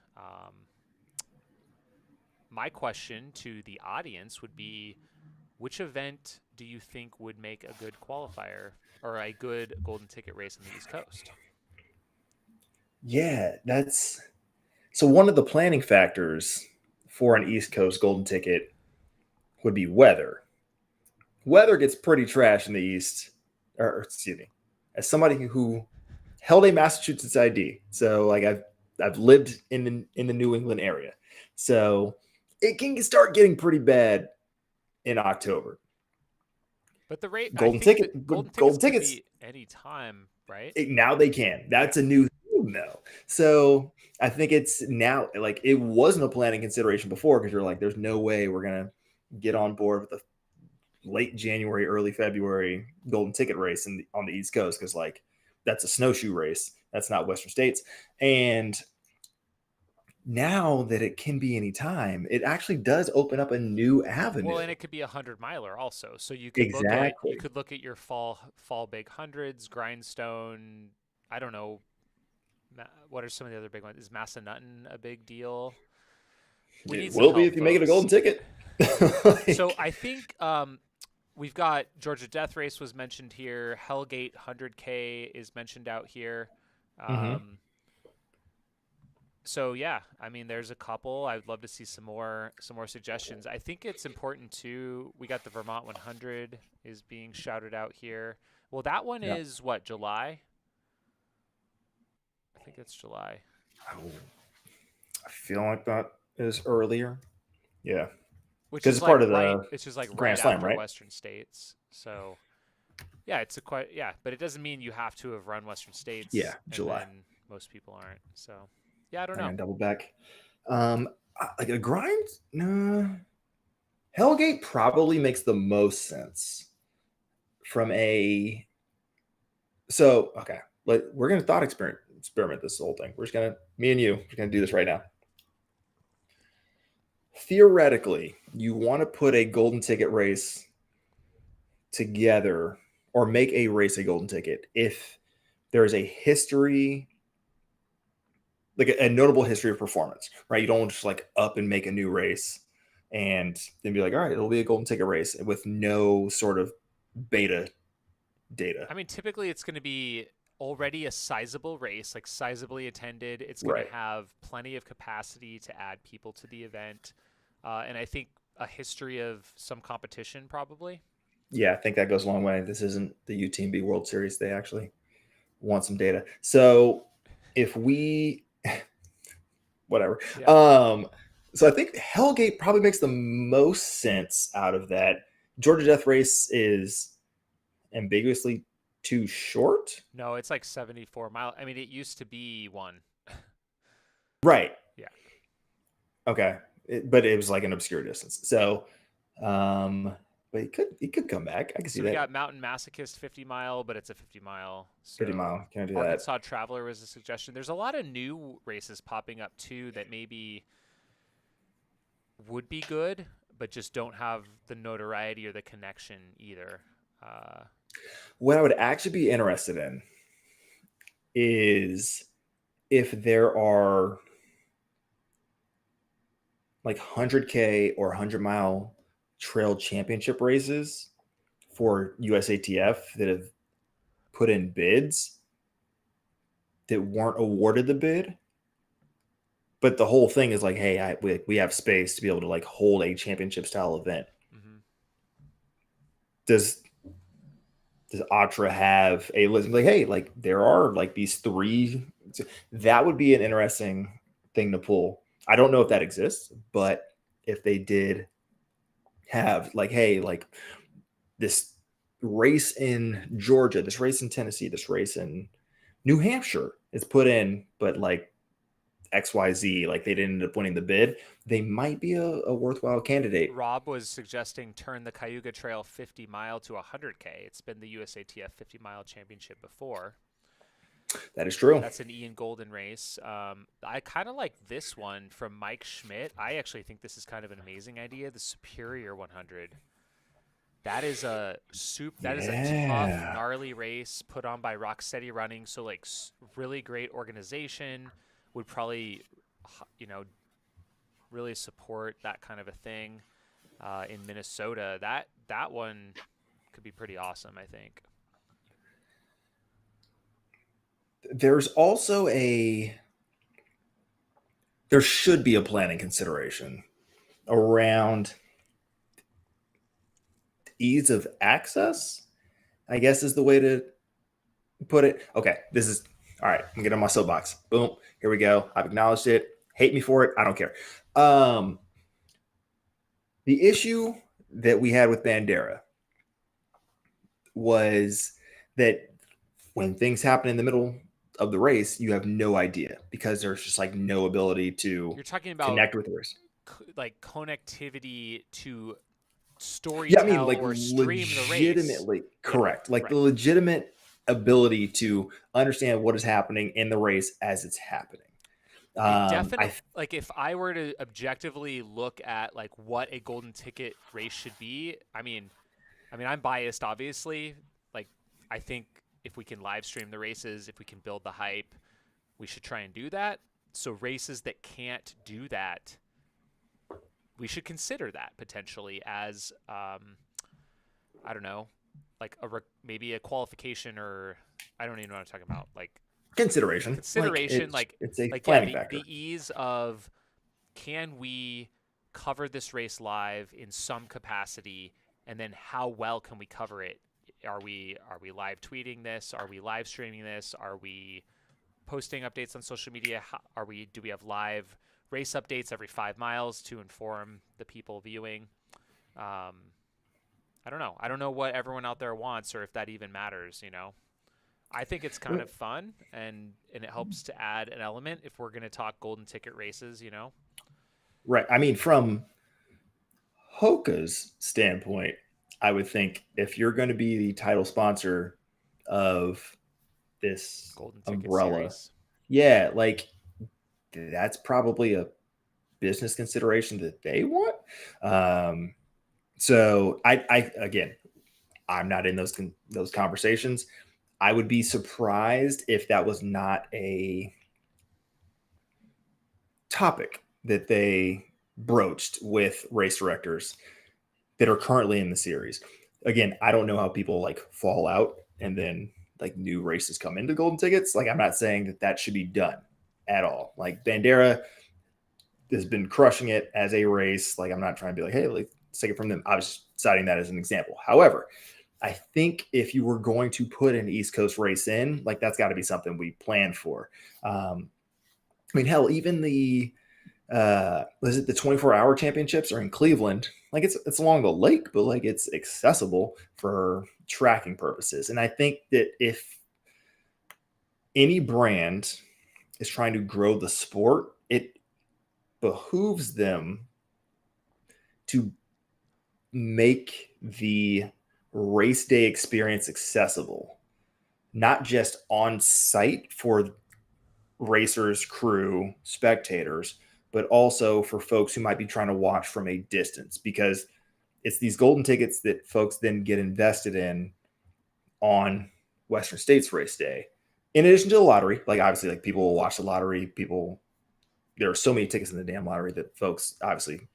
My question to the audience would be, which event do you think would make a good qualifier or a good golden ticket race on the East Coast? Yeah, so one of the planning factors for an East Coast golden ticket would be weather. Weather gets pretty trash in the East, or excuse me, as somebody who held a Massachusetts ID. So like I've lived in the New England area. So it can start getting pretty bad in October. But the rate, golden tickets could be any time, right? Now they can. That's a new thing, though. So I think it's now, like, it wasn't a planning consideration before, because you're like, there's no way we're gonna get on board with late January, early February golden ticket race on the East Coast because like that's a snowshoe race. That's not Western States. And now that it can be any time, it actually does open up a new avenue. Well, and it could be 100-miler also. So you Exactly. could look at your fall big hundreds, grindstone. I don't know. What are some of the other big ones? Is Massanutten a big deal? We need It some will be help, if you make it a folks. golden ticket. So Like, I think we've got Georgia Death Race was mentioned here. Hellgate 100K is mentioned out here. mhm. Um, so yeah, I mean, there's a couple. I'd love to see some more suggestions. I think it's important too. We got the Vermont 100 is being shouted out here. Well, that one Yeah. is what, July? I think it's July. Oh, I feel like that is earlier. Yeah, Which because is it's like part of right the it's just like right Grand Slam, after right? Western States. So yeah, but it doesn't mean you have to have run Western Yeah, States, and July. then most people aren't. So yeah, I don't I know. gotta double back. Like a grind? No. Hellgate probably makes the most sense from a. So okay, we're gonna thought experiment this whole thing. We're just gonna me and you. We're gonna do this right now. Theoretically, you want to put a golden ticket race together or make a race a golden ticket if there is a history, like a notable history of performance, right? You don't just like up and make a new race and then be like, all right, it'll be a golden ticket race with no sort of beta data. I mean, typically it's going to be already a sizable race, like sizably attended. It's going to Right. have plenty of capacity to add people to the event, and I think a history of some competition probably. Yeah, I think that goes a long way. This isn't the UTMB World Series. They actually want some data. So if we, whatever. Yeah. Um, so I think Hellgate probably makes the most sense out of that. Georgia Death Race is ambiguously too short. No, it's like 74 mile. I mean, it used to be one. Right. Yeah. Okay. But it was like an obscure distance. So, but he could come back. I can see So we that. got Mountain Masochist 50 mile, but it's a 50 mile. 50 mile. So Can I do that? Arkansas Traveler was a suggestion. There's a lot of new races popping up too that maybe would be good, but just don't have the notoriety or the connection either. Uh, What I would actually be interested in is if there are like 100K or 100-mile trail championship races for USATF that have put in bids that weren't awarded the bid. But the whole thing is like, hey, we have space to be able to like hold a championship style event. mhm. Does Atra have a list? Like, hey, like there are like these three. That would be an interesting thing to pull. I don't know if that exists, but if they did have like, hey, like this race in Georgia, this race in Tennessee, this race in New Hampshire is put in, but like XYZ, like they didn't end up winning the bid, they might be a worthwhile candidate. Rob was suggesting turn the Cayuga Trail 50 mile to 100K. It's been the USATF 50 mile championship before. That is true. That's an Ian Golden race. I kind of like this one from Mike Schmidt. I actually think this is kind of an amazing idea. The Superior 100. That is a That is a tough, Yeah. gnarly race put on by Rocksteady Running. So like really great organization would probably, really support that kind of a thing in Minnesota. That one could be pretty awesome, I think. There's also there should be a planning consideration around ease of access, I guess is the way to put it. Okay, this is all right. I'm getting on my soapbox. Boom. Here we go. I've acknowledged it. Hate me for it. I don't care. The issue that we had with Bandera was that when things happen in the middle of the race, you have no idea because there's just like no ability to You're talking about connect with the race. like connectivity Yeah, I mean, storytell like or stream the race. legitimately Yeah, correct. Like the right. legitimate ability to understand what is happening in the race as it's happening. It I definitely, like, if I were to objectively look at like what a golden ticket race should be, I mean, I'm biased, obviously. Like, I think if we can live stream the races, if we can build the hype, we should try and do that. So races that can't do that, we should consider that potentially as, I don't know, like maybe a qualification, or I don't even know what I'm talking about. Like consideration, like consideration, it's a like yeah, planning the factor. ease of, can we cover this race live in some capacity, and then how well can we cover it? Are we live tweeting this? Are we live streaming this? Are we posting updates on social media? Do we have live race updates every 5 miles to inform the people viewing? Um, I don't know. I don't know what everyone out there wants, or if that even matters. I think it's kind of fun, and it helps to add an element if we're going to talk golden ticket races. Right. I mean, from Hoka's standpoint, I would think if you're going to be the title sponsor of this Golden ticket umbrella, series. yeah, like that's probably a business consideration that they want. Um, so I again, I'm not in those conversations. I would be surprised if that was not a topic that they broached with race directors that are currently in the series. Again, I don't know how people like fall out and then like new races come into golden tickets. Like I'm not saying that should be done at all. Like Bandera has been crushing it as a race. Like I'm not trying to be like, hey, like take it from them. I was citing that as an example. However, I think if you were going to put an East Coast race in, like that's got to be something we plan for. I mean, hell, even the was it the 24-hour championships are in Cleveland? Like it's along the lake, but like it's accessible for tracking purposes. And I think that if any brand is trying to grow the sport, it behooves them to make the race day experience accessible, not just on site for racers, crew, spectators, but also for folks who might be trying to watch from a distance, because it's these golden tickets that folks then get invested in on Western States race day. In addition to the lottery, like obviously, like people will watch the lottery. There are so many tickets in the damn lottery that folks obviously,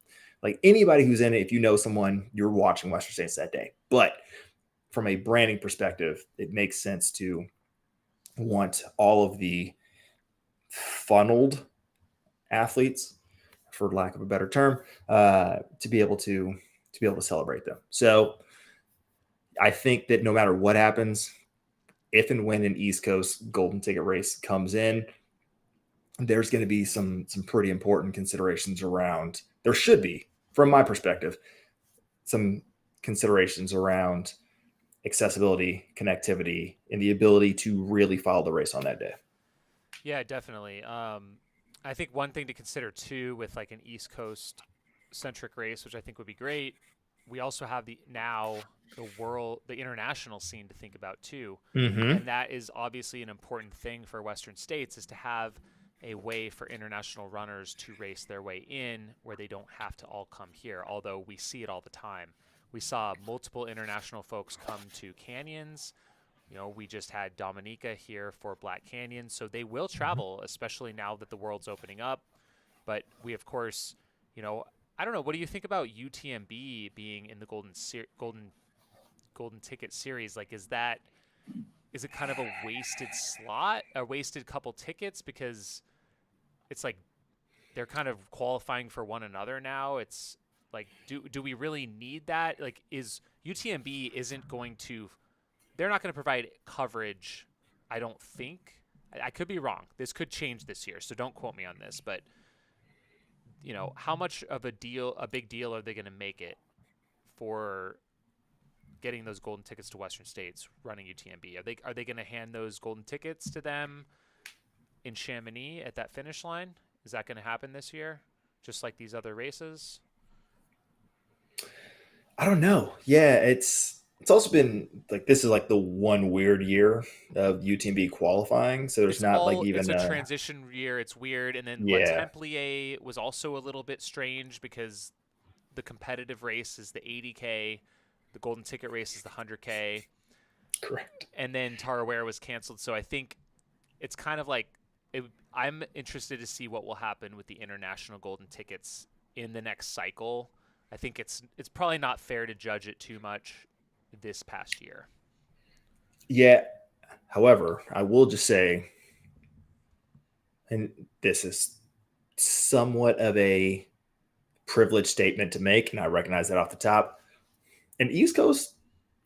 like anybody who's in it, if you know someone, you're watching Western States that day. But from a branding perspective, it makes sense to want all of the funneled athletes, for lack of a better term, to be able to celebrate them. So I think that no matter what happens, if and when an East Coast golden ticket race comes in, there's going to be some pretty important considerations around. There should be, from my perspective, some considerations around accessibility, connectivity, and the ability to really follow the race on that day. Yeah, definitely. I think one thing to consider too, with like an East Coast centric race, which I think would be great, we also have the international scene to think about too. Mm-hmm. And that is obviously an important thing for Western states, is to have a way for international runners to race their way in where they don't have to all come here, although we see it all the time. We saw multiple international folks come to canyons. We just had Dominica here for Black Canyon, so they will travel, especially now that the world's opening up. But we, of course, I don't know. What do you think about UTMB being in the golden ticket series? Like, is it kind of a wasted slot, a wasted couple tickets, because it's like they're kind of qualifying for one another now? It's like, do we really need that? Like, is UTMB isn't going to they're not going to provide coverage, I don't think. I could be wrong. This could change this year, so don't quote me on this. But how much of a big deal are they going to make it for getting those golden tickets to Western States running UTMB? Are they going to hand those golden tickets to them in Chamonix at that finish line? Is that going to happen this year, just like these other races? I don't know. Yeah, it's also been like this is like the one weird year of UTMB qualifying, so there's not like It's even a a transition year. It's weird. And then La yeah, Templier was also a little bit strange because the competitive race is the 80K, the golden ticket race is the 100K, correct. and then Tarawera was canceled. So I think it's kind of like I'm interested to see what will happen with the international golden tickets in the next cycle. I think it's probably not fair to judge it too much this past year. Yeah. However, I will just say, and this is somewhat of a privileged statement to make, and I recognize that off the top. An East Coast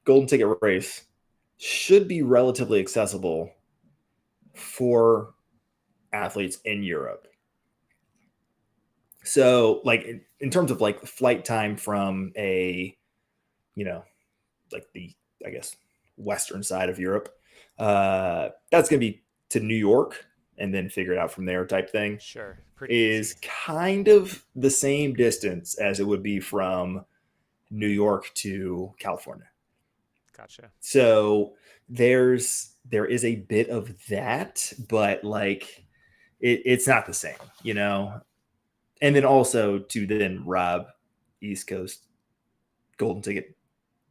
golden ticket race should be relatively accessible for athletes in Europe. So, like in terms of like flight time from a, you know, like the I guess western side of Europe, that's going to be to New York and then figure it out from there type thing. Sure, pretty Is easy. kind of the same distance as it would be from New York to California. Gotcha. So there is a bit of that, but like it's not the same, you know. And then also to then rob East Coast golden ticket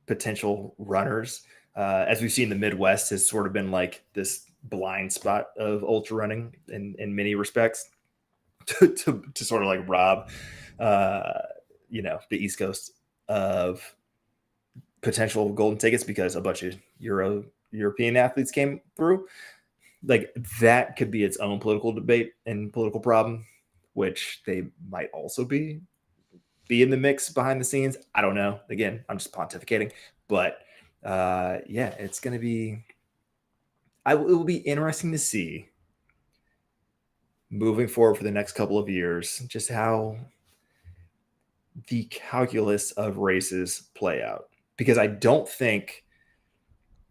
potential runners, as we've seen, the Midwest has sort of been like this blind spot of ultra running in many respects to sort of like rob, uh, the East Coast of potential golden tickets because a bunch of European athletes came through. Like that could be its own political debate and political problem, which they might also be in the mix behind the scenes. I don't know. Again, I'm just pontificating, but yeah, it's going to be. It will be interesting to see moving forward for the next couple of years just how the calculus of races play out because I don't think.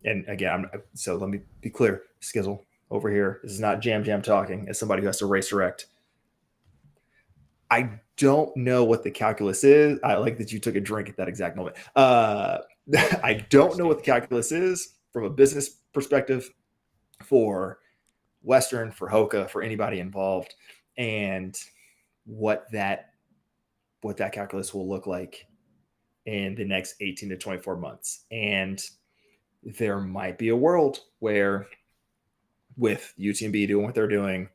And again, so let me be clear, Skizzle over here. This is not jam talking as somebody who has to race direct. I don't know what the calculus is. I like that you took a drink at that exact moment. I don't know what the calculus is from a business perspective for Western, for Hoka, for anybody involved, and what that calculus will look like in the next 18 to 24 months. And there might be a world where with UTMB doing what they're doing,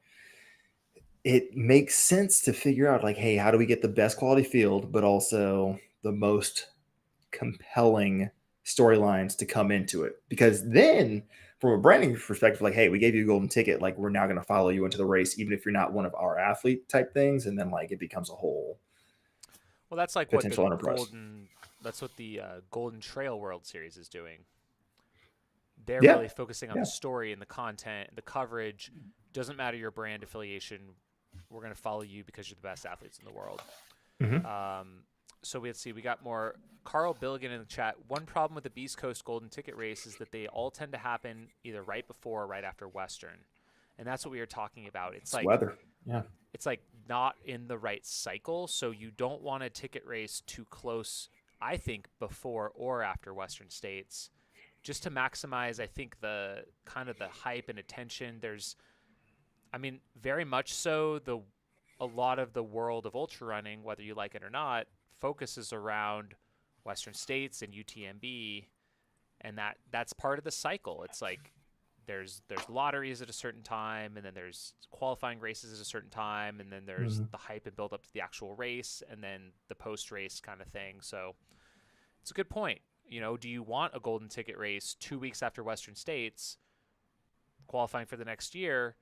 it makes sense to figure out like, hey, how do we get the best quality field, but also the most compelling storylines to come into it? Because then from a branding perspective, like, hey, we gave you a golden ticket, like we're now going to follow you into the race, even if you're not one of our athlete type things. And then like it becomes a whole Well, that's like what the potential enterprise. golden. That's what the Golden Trail World Series is doing. They're Yeah. really focusing on Yeah. the story and the content, the coverage. Doesn't matter your brand affiliation. We're going to follow you because you're the best athletes in the world. Mm-hmm. So let's see. We got more. Carl Billigan in the chat. One problem with the Beast Coast Golden Ticket race is that they all tend to happen either right before or right after Western, and that's what we were talking about. It's weather. Yeah. It's like not in the right cycle, so you don't want a ticket race too close. I think before or after Western States, just to maximize. I think the kind of the hype and attention. I mean, very much so. A lot of the world of ultra running, whether you like it or not, focuses around Western States and UTMB, and that's part of the cycle. It's like there's lotteries at a certain time, and then there's qualifying races at a certain time, and then there's Mm-hmm. the hype and build up to the actual race, and then the post race kind of thing. So it's a good point. Do you want a golden ticket race 2 weeks after Western States qualifying for the next year?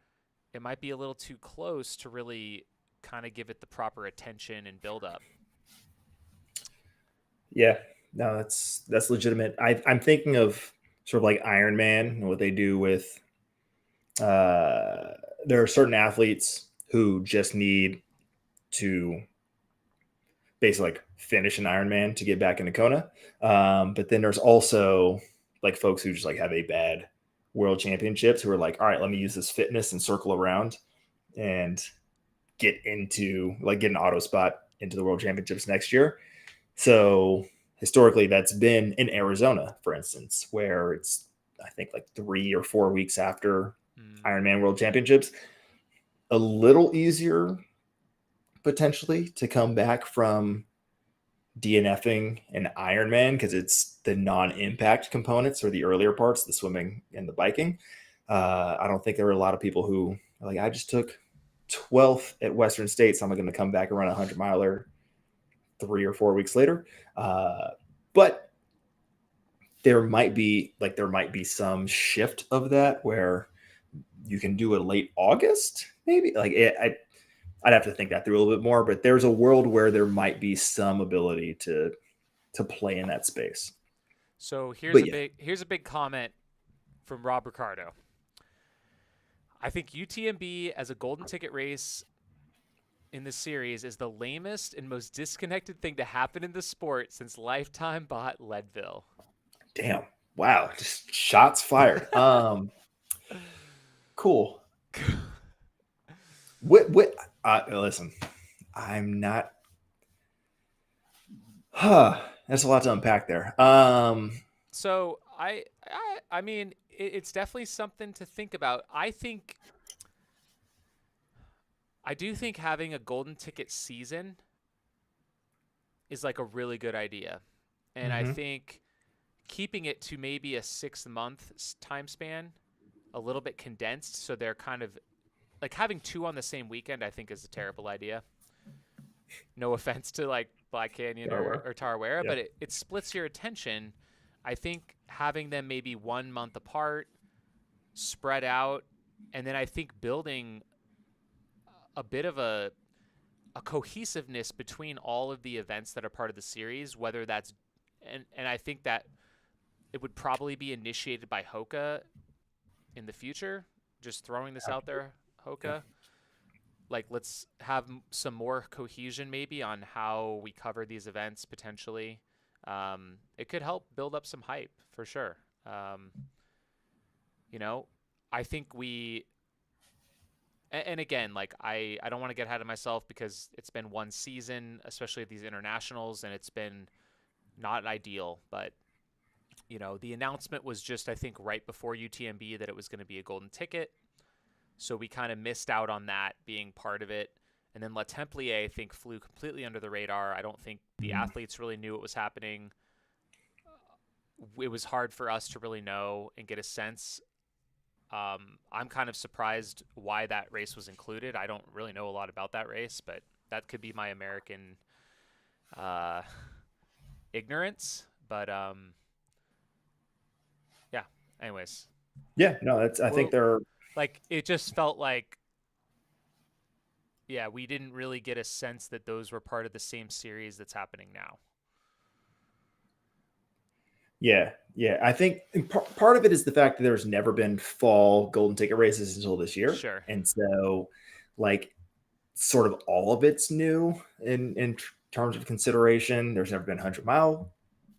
It might be a little too close to really kind of give it the proper attention and build up. Yeah, no, that's legitimate. I'm thinking of sort of like Iron Man and what they do with. There are certain athletes who just need to basically like finish an Ironman to get back into Kona. But then there's also like folks who just like have a bad world championships who are like, all right, let me use this fitness and circle around and get an auto spot into the world championships next year. So historically that's been in Arizona, for instance, where it's, I think, like 3 or 4 weeks after Ironman World Championships. A little easier potentially to come back from DNFing an Ironman because it's the non-impact components or the earlier parts, the swimming and the biking. I don't think there were a lot of people who are like, I just took 12th at Western States, so I'm going to come back and run a 100-miler 3 or 4 weeks later. But there might be some shift of that where you can do it late August, maybe. Like I'd have to think that through a little bit more, but there's a world where there might be some ability to play in that space. So here's a big comment from Rob Ricardo. I think UTMB as a golden ticket race in this series is the lamest and most disconnected thing to happen in the sport since Lifetime bought Leadville. Damn. Wow. Just shots fired. Cool. Listen, I'm not. That's a lot to unpack there. So I mean, it's definitely something to think about. I do think having a golden ticket season is like a really good idea. And I think keeping it to maybe a 6-month time span, a little bit condensed, so they're kind of like having 2 on the same weekend, I think is a terrible idea. No offense to like Black Canyon or Tarawera, but it splits your attention. I think having them maybe 1 month apart, spread out, and then I think building a bit of a cohesiveness between all of the events that are part of the series, whether that's and I think that it would probably be initiated by Hoka in the future. Just throwing this out there, Hoka. Yeah. Like, let's have some more cohesion maybe on how we cover these events potentially. It could help build up some hype for sure. I think and again, like I don't want to get ahead of myself because it's been one season, especially at these internationals, and it's been not ideal, but the announcement was just, I think, right before UTMB that it was going to be a golden ticket. So we kind of missed out on that being part of it. And then La Templier, I think, flew completely under the radar. I don't think the athletes really knew what was happening. It was hard for us to really know and get a sense. I'm kind of surprised why that race was included. I don't really know a lot about that race, but that could be my American ignorance. But yeah, anyways. Yeah, no, I think they're... Like, it just felt like, we didn't really get a sense that those were part of the same series that's happening now. Yeah. I think part of it is the fact that there's never been fall golden ticket races until this year. Sure. And so, like, sort of all of it's new in terms of consideration. There's never been 100-mile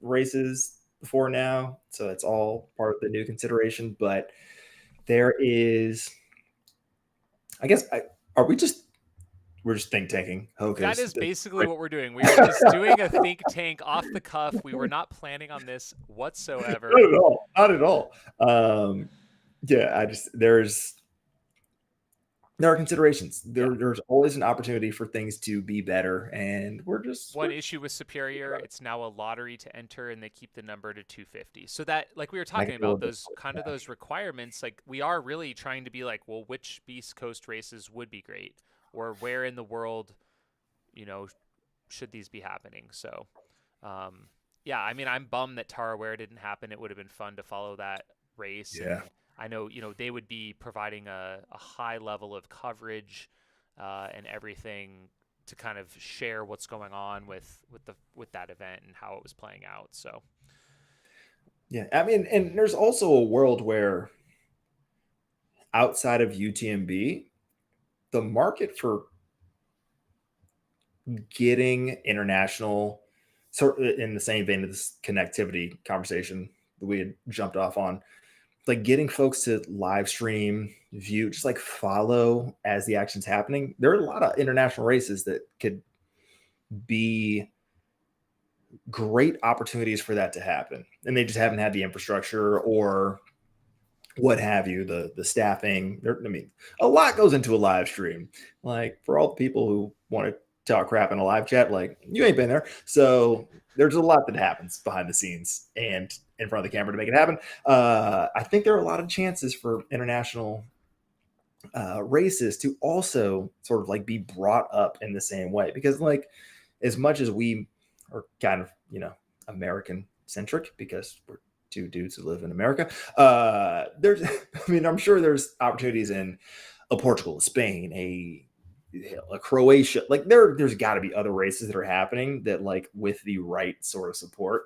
races before now. So it's all part of the new consideration. But there is, I guess, we're just think tanking. That is basically what we're doing. We were just doing a think tank off the cuff. We were not planning on this whatsoever. Not at all. There are considerations. There's always an opportunity for things to be better, and we're issue with Superior. It's now a lottery to enter, and they keep the number to 250. So that, like we were talking about, those requirements, like we are really trying to be like, well, which Beast Coast races would be great, or where in the world, should these be happening? So, I mean, I'm bummed that Tarawera didn't happen. It would have been fun to follow that race. Yeah. And I know, they would be providing a high level of coverage and everything to kind of share what's going on with that event and how it was playing out. So, yeah, I mean, and there's also a world where outside of UTMB, the market for getting international, sort of in the same vein of this connectivity conversation that we had jumped off on, like getting folks to live stream, view, just like follow as the action's happening. There are a lot of international races that could be great opportunities for that to happen, and they just haven't had the infrastructure or what have you, the staffing. I mean, a lot goes into a live stream. Like for all the people who want to talk crap in a live chat, like you ain't been there. So there's a lot that happens behind the scenes and in front of the camera to make it happen. I think there are a lot of chances for international races to also sort of like be brought up in the same way, because like as much as we are kind of American centric because we're two dudes who live in America, there's I mean I'm sure there's opportunities in a Portugal, a Spain, a Croatia. Like there's got to be other races that are happening that like with the right sort of support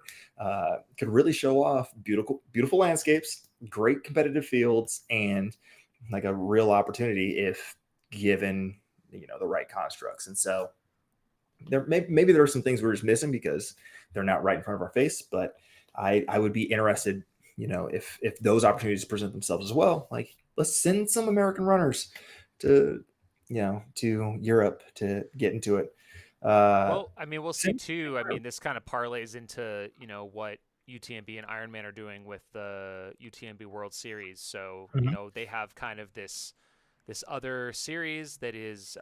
could really show off beautiful landscapes, great competitive fields, and like a real opportunity if given the right constructs. And so maybe there are some things we're just missing because they're not right in front of our face, but I would be interested if those opportunities present themselves as well. Like let's send some American runners to to Europe to get into it. Well, I mean, we'll see too. I mean, this kind of parlays into, what UTMB and Ironman are doing with the UTMB World Series. So, they have kind of this other series that is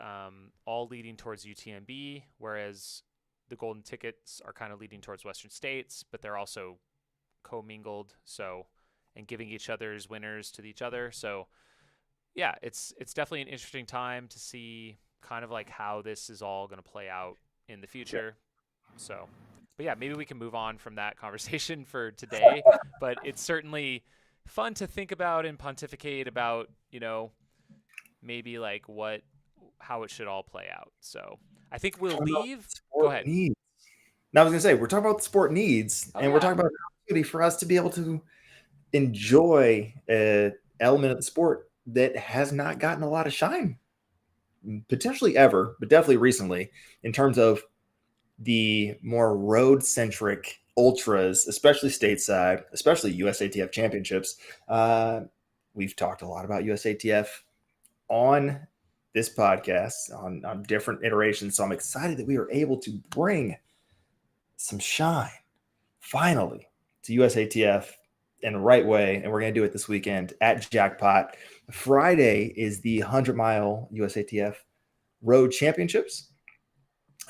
all leading towards UTMB, whereas the golden tickets are kind of leading towards Western States, but they're also commingled. So, and giving each other's winners to each other. So, yeah, it's definitely an interesting time to see kind of like how this is all going to play out in the future. So, but yeah, maybe we can move on from that conversation for today, but it's certainly fun to think about and pontificate about, maybe like how it should all play out. So I think we'll leave. Go ahead. Needs. Now I was going to say, we're talking about the sport needs, and we're talking about the opportunity for us to be able to enjoy an element of the sport that has not gotten a lot of shine potentially ever, but definitely recently, in terms of the more road-centric ultras, especially stateside, especially USATF championships. We've talked a lot about USATF on this podcast on different iterations, so I'm excited that we are able to bring some shine finally to USATF in the right way, and we're going to do it this weekend at Jackpot. Friday is the 100-mile USATF Road Championships,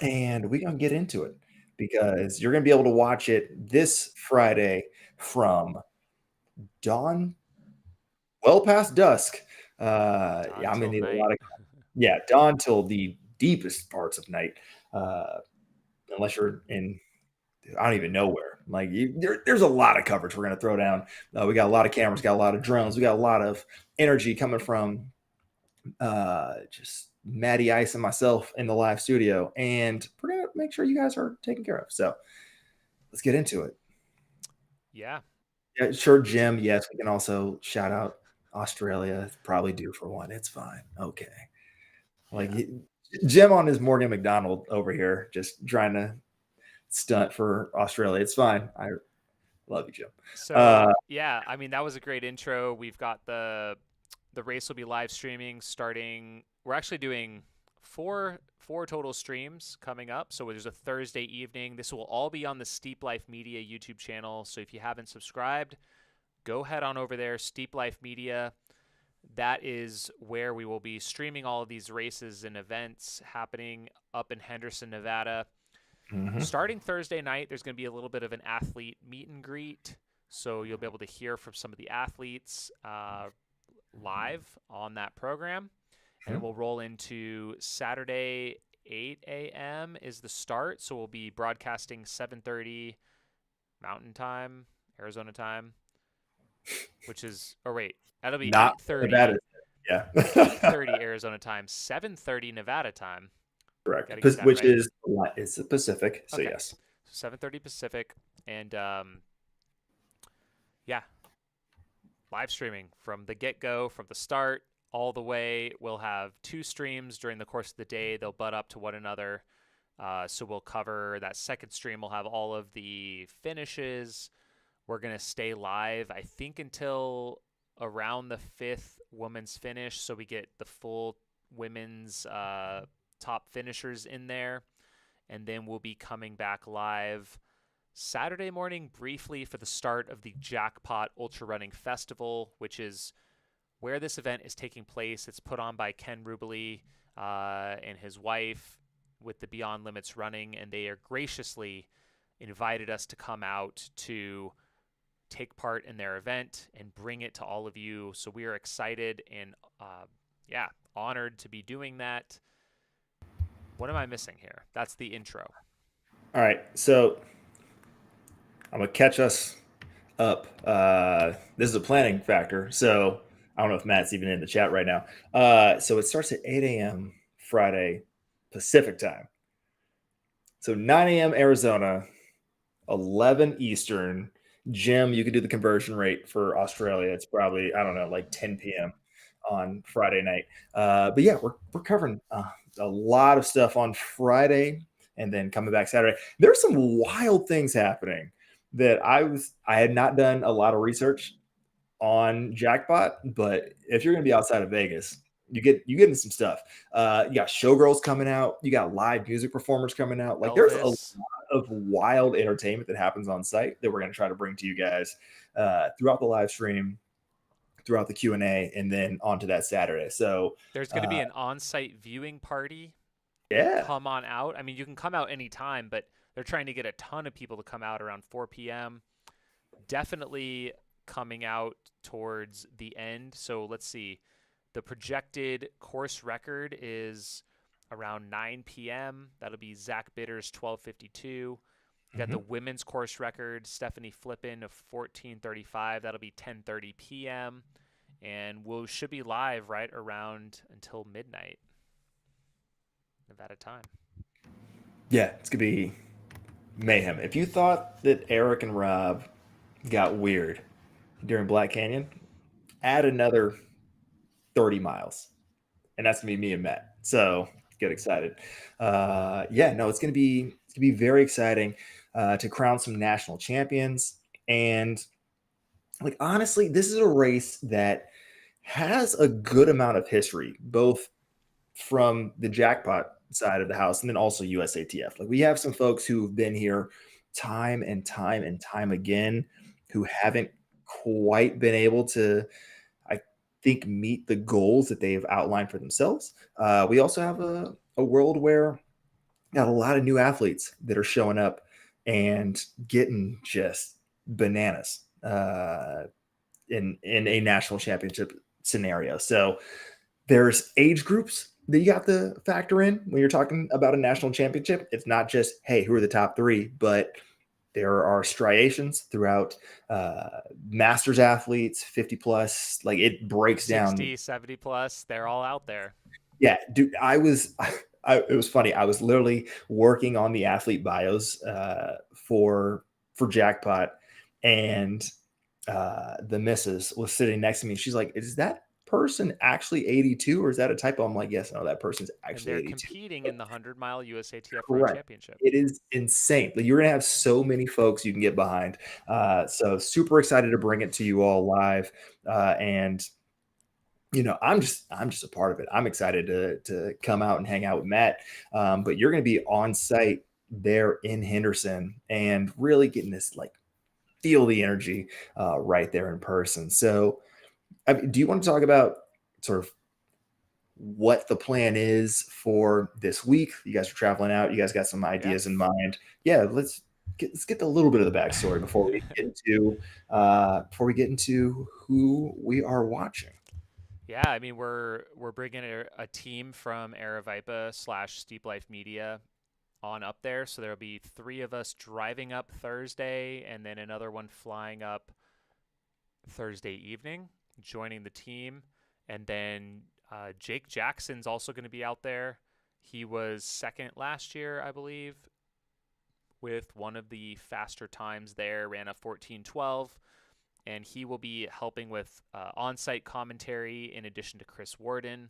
and we're going to get into it because you're going to be able to watch it this Friday from dawn well past dusk. I'm going to need a lot of dawn till the deepest parts of night, unless you're in I don't even know where. Like there's a lot of coverage we're going to throw down. We got a lot of cameras, got a lot of drones, we got a lot of energy coming from just Matty Ice and myself in the live studio, and we're going to make sure you guys are taken care of. So let's get into it. Yeah, sure, Jim. Yes, we can also shout out Australia. Probably due for one. It's fine. Okay. Like Jim on his Morgan McDonald over here, just trying to stunt for Australia. It's fine. I love you, Jim. So yeah, I mean that was a great intro. We've got the race will be live streaming starting. We're actually doing four total streams coming up. So there's a Thursday evening. This will all be on the Steep Life Media YouTube channel. So if you haven't subscribed, go head on over there, Steep Life Media. That is where we will be streaming all of these races and events happening up in Henderson, Nevada. Mm-hmm. Starting Thursday night, there's going to be a little bit of an athlete meet and greet. So you'll be able to hear from some of the athletes live on that program. And we'll roll into Saturday, 8 a.m. is the start. So we'll be broadcasting 7:30 Mountain Time, Arizona time, which is, that'll be 8:30. Yeah. 8:30 Arizona time, 7:30 Nevada time. Correct. Which right. It's the Pacific. So okay. Yes. 7:30 Pacific. And live streaming from the get-go, from the start all the way. We'll have 2 streams during the course of the day. They'll butt up to one another. So we'll cover that second stream. We'll have all of the finishes. We're going to stay live, I think, until around the 5th women's finish. So we get the full women's top finishers in there. And then we'll be coming back live Saturday morning briefly for the start of the Jackpot Ultra Running Festival, which is where this event is taking place. It's put on by Ken Rubley and his wife with the Beyond Limits Running, and they are graciously invited us to come out to take part in their event and bring it to all of you. So we are excited and honored to be doing that. What am I missing here? That's the intro. All right, so I'm gonna catch us up. This is a planning factor, so I don't know if Matt's even in the chat right now. So it starts at 8 a.m. Friday Pacific time. So 9 a.m. Arizona, 11 Eastern. Jim, you could do the conversion rate for Australia. It's probably, I don't know, like 10 p.m. on Friday night. But yeah, we're covering a lot of stuff on Friday and then coming back Saturday. There's some wild things happening that I had not done a lot of research on Jackpot, but if you're going to be outside of Vegas, you get into some stuff. You got showgirls coming out, you got live music performers coming out. Like there's a lot of wild entertainment that happens on site that we're going to try to bring to you guys throughout the live stream, throughout the Q&A, and then onto that Saturday. So there's going to be an on-site viewing party. Yeah. Come on out. I mean, you can come out anytime, but they're trying to get a ton of people to come out around 4 p.m. Definitely coming out towards the end. So let's see. The projected course record is around 9 p.m. That'll be Zach Bitter's 12:52. You got the women's course record, Stephanie Flippin of 14:35. That'll be 10:30 p.m. And we should be live right around until midnight Nevada time. Yeah, it's going to be mayhem. If you thought that Eric and Rob got weird during Black Canyon, add another 30 miles. And that's going to be me and Matt. So get excited. It's going to be very exciting to crown some national champions. And like, honestly, this is a race that has a good amount of history, both from the Jackpot side of the house and then also USATF. Like we have some folks who've been here time and time and time again who haven't quite been able to, I think, meet the goals that they've outlined for themselves. We also have a world where got a lot of new athletes that are showing up and getting just bananas in a national championship scenario. So there's age groups that you have to factor in when you're talking about a national championship. It's not just, hey, who are the top three, but there are striations throughout masters athletes, 50 plus, like it breaks 60, down. 70 plus, they're all out there. Yeah, dude, it was funny. I was literally working on the athlete bios for Jackpot, and the missus was sitting next to me. She's like, is that person actually 82 or is that a typo? I'm like, yes, no, that person's actually and they're 82. competing in the 100-mile USATF Correct. championship. It is insane. Like, you're gonna have so many folks you can get behind. So super excited to bring it to you all live. And I'm just a part of it. I'm excited to come out and hang out with Matt. But you're gonna be on site there in Henderson and really getting this, like, feel the energy right there in person. So do you want to talk about sort of what the plan is for this week? You guys are traveling out. You guys got some ideas in mind. Yeah, let's get a little bit of the backstory before we get into who we are watching. Yeah, I mean, we're bringing a team from Aravaipa / Steep Life Media on up there. So there'll be 3 of us driving up Thursday and then another one flying up Thursday evening, joining the team. And then Jake Jackson's also going to be out there. He was second last year, I believe, with one of the faster times there, ran a 14:12. And he will be helping with on-site commentary in addition to Chris Warden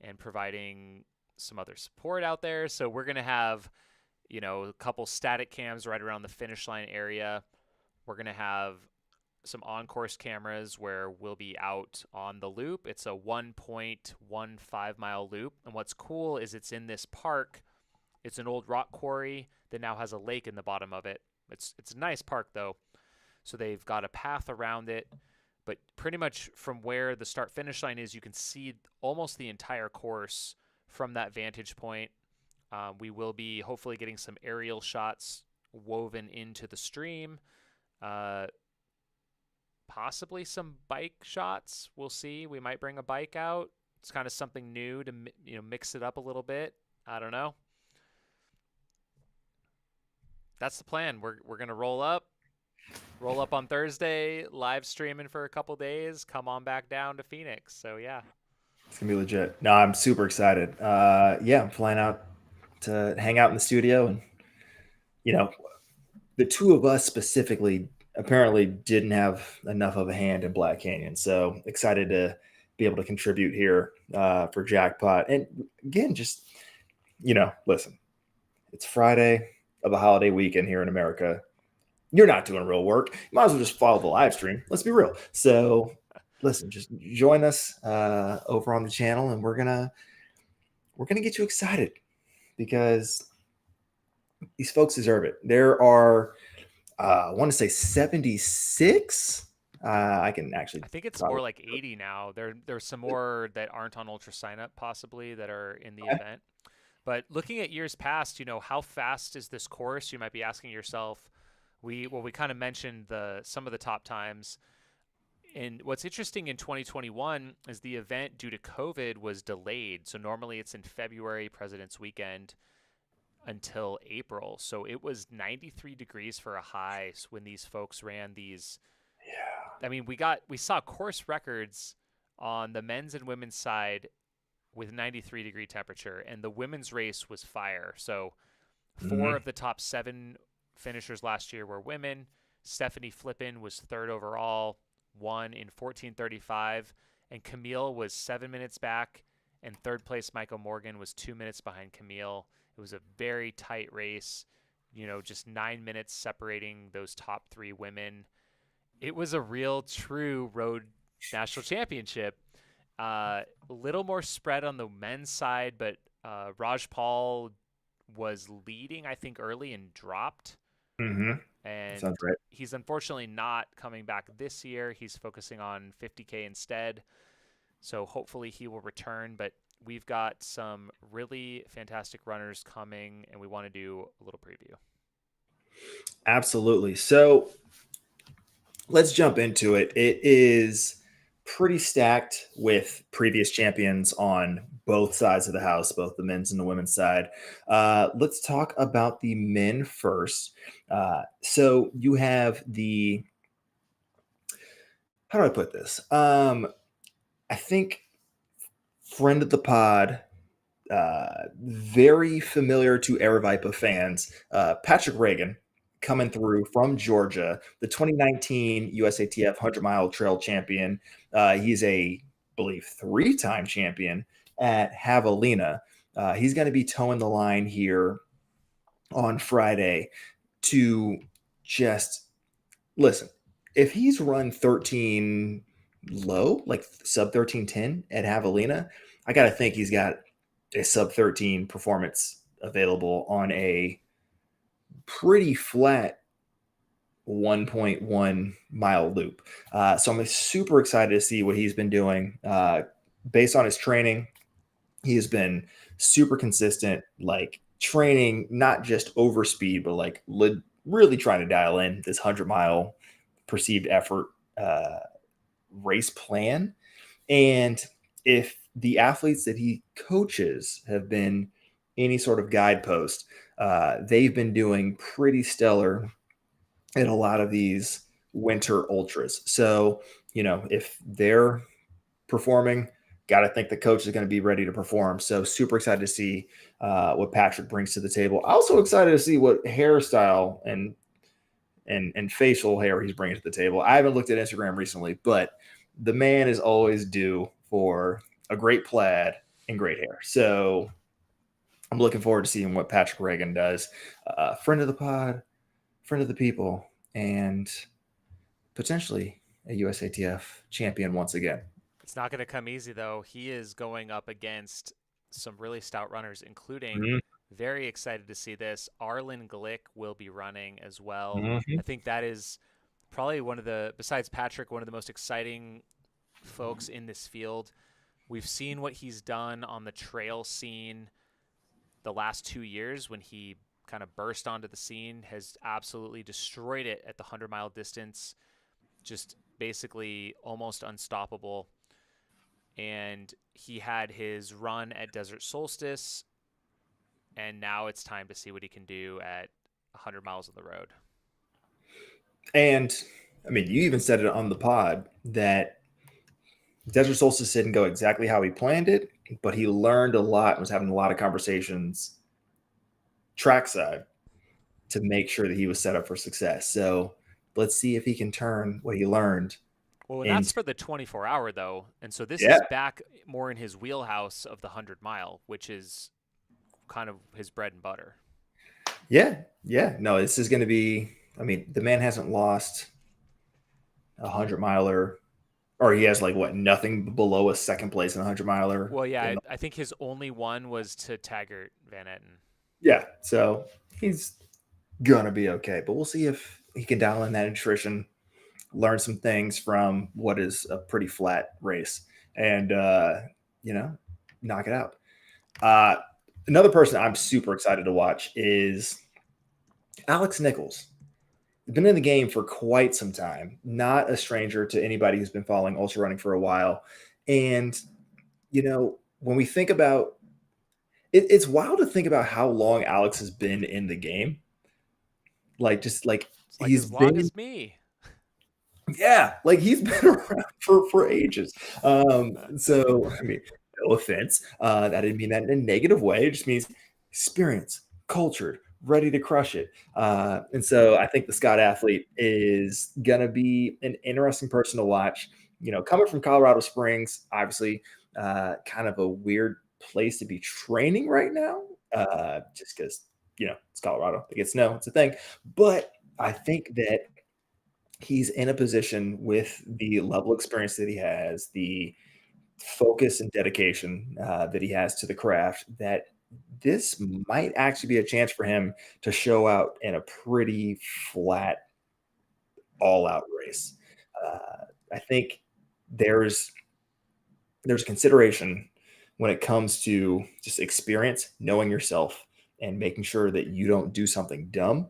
and providing some other support out there. So we're going to have, a couple static cams right around the finish line area. We're going to have some on-course cameras where we'll be out on the loop. It's a 1.15 mile loop. And what's cool is it's in this park. It's an old rock quarry that now has a lake in the bottom of it. It's a nice park though, so they've got a path around it. But pretty much from where the start finish line is, you can see almost the entire course from that vantage point. We will be hopefully getting some aerial shots woven into the stream. Uh, Possibly some bike shots. We'll see. We might bring a bike out. It's kind of something new to mix it up a little bit. I don't know. That's the plan. We're gonna roll up on Thursday, live streaming for a couple days. Come on back down to Phoenix. So yeah, It's gonna be legit. No, I'm super excited. Yeah, I'm flying out to hang out in the studio, and you know, the two of us specifically apparently didn't have enough of a hand in Black Canyon. So excited to be able to contribute here for Jackpot. And again, just listen, it's Friday of a holiday weekend here in America. You're not doing real work. You might as well just follow the live stream. Let's be real. So listen, just join us over on the channel, and we're gonna get you excited because these folks deserve it. There are, I want to say 76. I can actually. I think it's more like 80 now. There's some more that aren't on Ultra Sign Up possibly that are in the event. But looking at years past, how fast is this course? You might be asking yourself. We kind of mentioned some of the top times. And what's interesting in 2021 is the event due to COVID was delayed. So normally it's in February, President's Weekend, until April. So it was 93 degrees for a high when these folks ran these. Yeah. I mean, we saw course records on the men's and women's side with 93-degree temperature, and the women's race was fire. So 4 of the top 7 finishers last year were women. Stephanie Flippin was 3rd overall, won in 14:35, and Camille was 7 minutes back, and 3rd place Michael Morgan was 2 minutes behind Camille. It was a very tight race, just 9 minutes separating those top 3 women. It was a real true road national championship. A little more spread on the men's side, but Raj Paul was leading, I think, early and dropped. And Sounds right. He's unfortunately not coming back this year. He's focusing on 50K instead. So hopefully he will return. But we've got some really fantastic runners coming, and we want to do a little preview. Absolutely. So let's jump into it. It is pretty stacked with previous champions on both sides of the house, both the men's and the women's side. Let's talk about the men first. So you have how do I put this? I think friend of the pod, very familiar to Aravaipa fans, Patrick Reagan, coming through from Georgia, the 2019 USATF 100-mile trail champion. He's I believe, 3-time champion at Javelina. He's going to be towing the line here on Friday to just listen. If he's run 13 low, like sub 13:10 at Javelina, I got to think he's got a sub 13 performance available on a pretty flat 1.1 mile loop. So I'm super excited to see what he's been doing. Based on his training, he has been super consistent, like training, not just over speed, but like really trying to dial in this 100-mile perceived effort race plan. And if the athletes that he coaches have been any sort of guidepost, they've been doing pretty stellar in a lot of these winter ultras. So, if they're performing, got to think the coach is going to be ready to perform. So super excited to see what Patrick brings to the table. Also excited to see what hairstyle and facial hair he's bringing to the table. I haven't looked at Instagram recently, but the man is always due for a great plaid and great hair. So I'm looking forward to seeing what Patrick Reagan does. Friend of the pod, friend of the people, and potentially a USATF champion once again. It's not going to come easy, though. He is going up against some really stout runners, including Very excited to see this. Arlen Glick will be running as well. I Mhm. think that is probably one of the, besides Patrick, one of the most exciting folks in this field. We've seen what he's done on the trail scene the last 2 years when he kind of burst onto the scene, has absolutely destroyed it at the 100-mile distance, just basically almost unstoppable. And he had his run at Desert Solstice, and now it's time to see what he can do at 100 miles on the road. And I mean, you even said it on the pod that Desert Solstice didn't go exactly how he planned it, but he learned a lot and was having a lot of conversations trackside to make sure that he was set up for success. So let's see if he can turn what he learned Well, and that's into, for the 24-hour, though. And so this yeah, is back more in his wheelhouse of the 100-mile, which is kind of his bread and butter. yeah, yeah. No, this is going to be, I mean, the man hasn't lost a 100-miler, or he has like what, nothing below a second place in a 100-miler. Well, yeah, I think his only one was to Taggart Van Etten. Yeah, so he's going to be okay. But we'll see if he can dial in that nutrition, learn some things from what is a pretty flat race, and knock it out. Uh, Another person I'm super excited to watch is Alex Nichols. He's been in the game for quite some time, not a stranger to anybody who's been following ultra running for a while. And when we think about it, it's wild to think about how long Alex has been in the game. Like, just like It's like he's as long been, as me. yeah, like he's been around for ages. So I mean, no offense. I didn't mean that in a negative way. It just means experience, cultured, ready to crush it. And so I think the Scott athlete is gonna be an interesting person to watch. Coming from Colorado Springs, obviously, kind of a weird place to be training right now, just because it's Colorado. It gets snow. It's a thing. But I think that he's in a position with the level of experience that he has, the focus and dedication that he has to the craft, that this might actually be a chance for him to show out in a pretty flat, all-out race. I think there's a consideration when it comes to just experience, knowing yourself, and making sure that you don't do something dumb.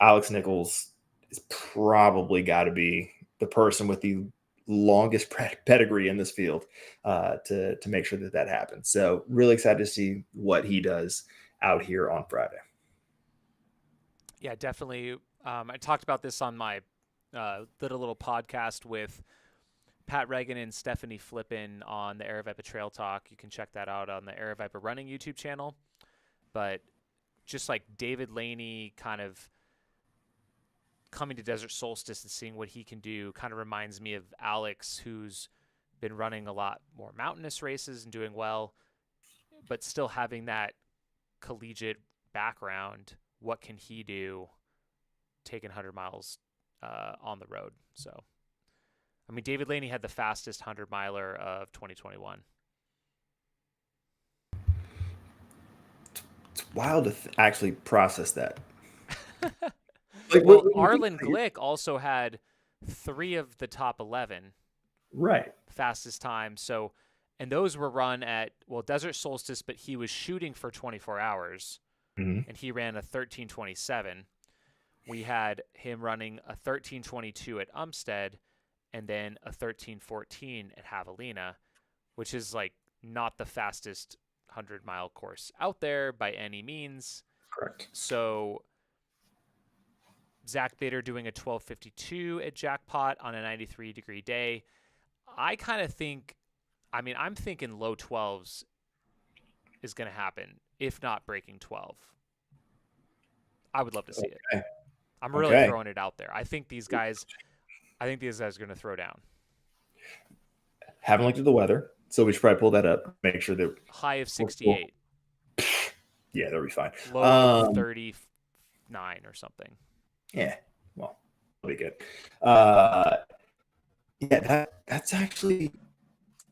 Alex Nichols is probably got to be the person with the longest pedigree in this field to make sure that happens. So really excited to see what he does out here on Friday. Yeah, definitely. I talked about this on my little podcast with Pat Reagan and Stephanie Flippin on the Aravaipa Trail Talk. You can check that out on the Aravaipa Running YouTube channel. But just like David Laney kind of coming to Desert Solstice and seeing what he can do kind of reminds me of Alex, who's been running a lot more mountainous races and doing well, but still having that collegiate background. What can he do taking 100 miles on the road? So, I mean, David Laney had the fastest 100 miler of 2021. It's wild to actually process that. Well, Arlen Glick also had 3 of the top 11 right fastest times. So, and those were run at, well, Desert Solstice, but he was shooting for 24 hours, mm-hmm. and he ran a 13:27. We had him running a 13:22 at Umstead, and then a 13:14 at Javelina, which is like not the fastest 100-mile course out there by any means. Correct. So Zach Bader doing a 12:52 at Jackpot on a 93-degree day. I kind of think, I mean, I'm thinking low 12s is going to happen, if not breaking 12. I would love to see it. I'm really throwing it out there. I think these guys are going to throw down. Haven't looked at the weather, so we should probably pull that up. Make sure that high of 68. Yeah, that'll be fine. Low of 39 or something. Yeah, well, that'll be good. Yeah, that's actually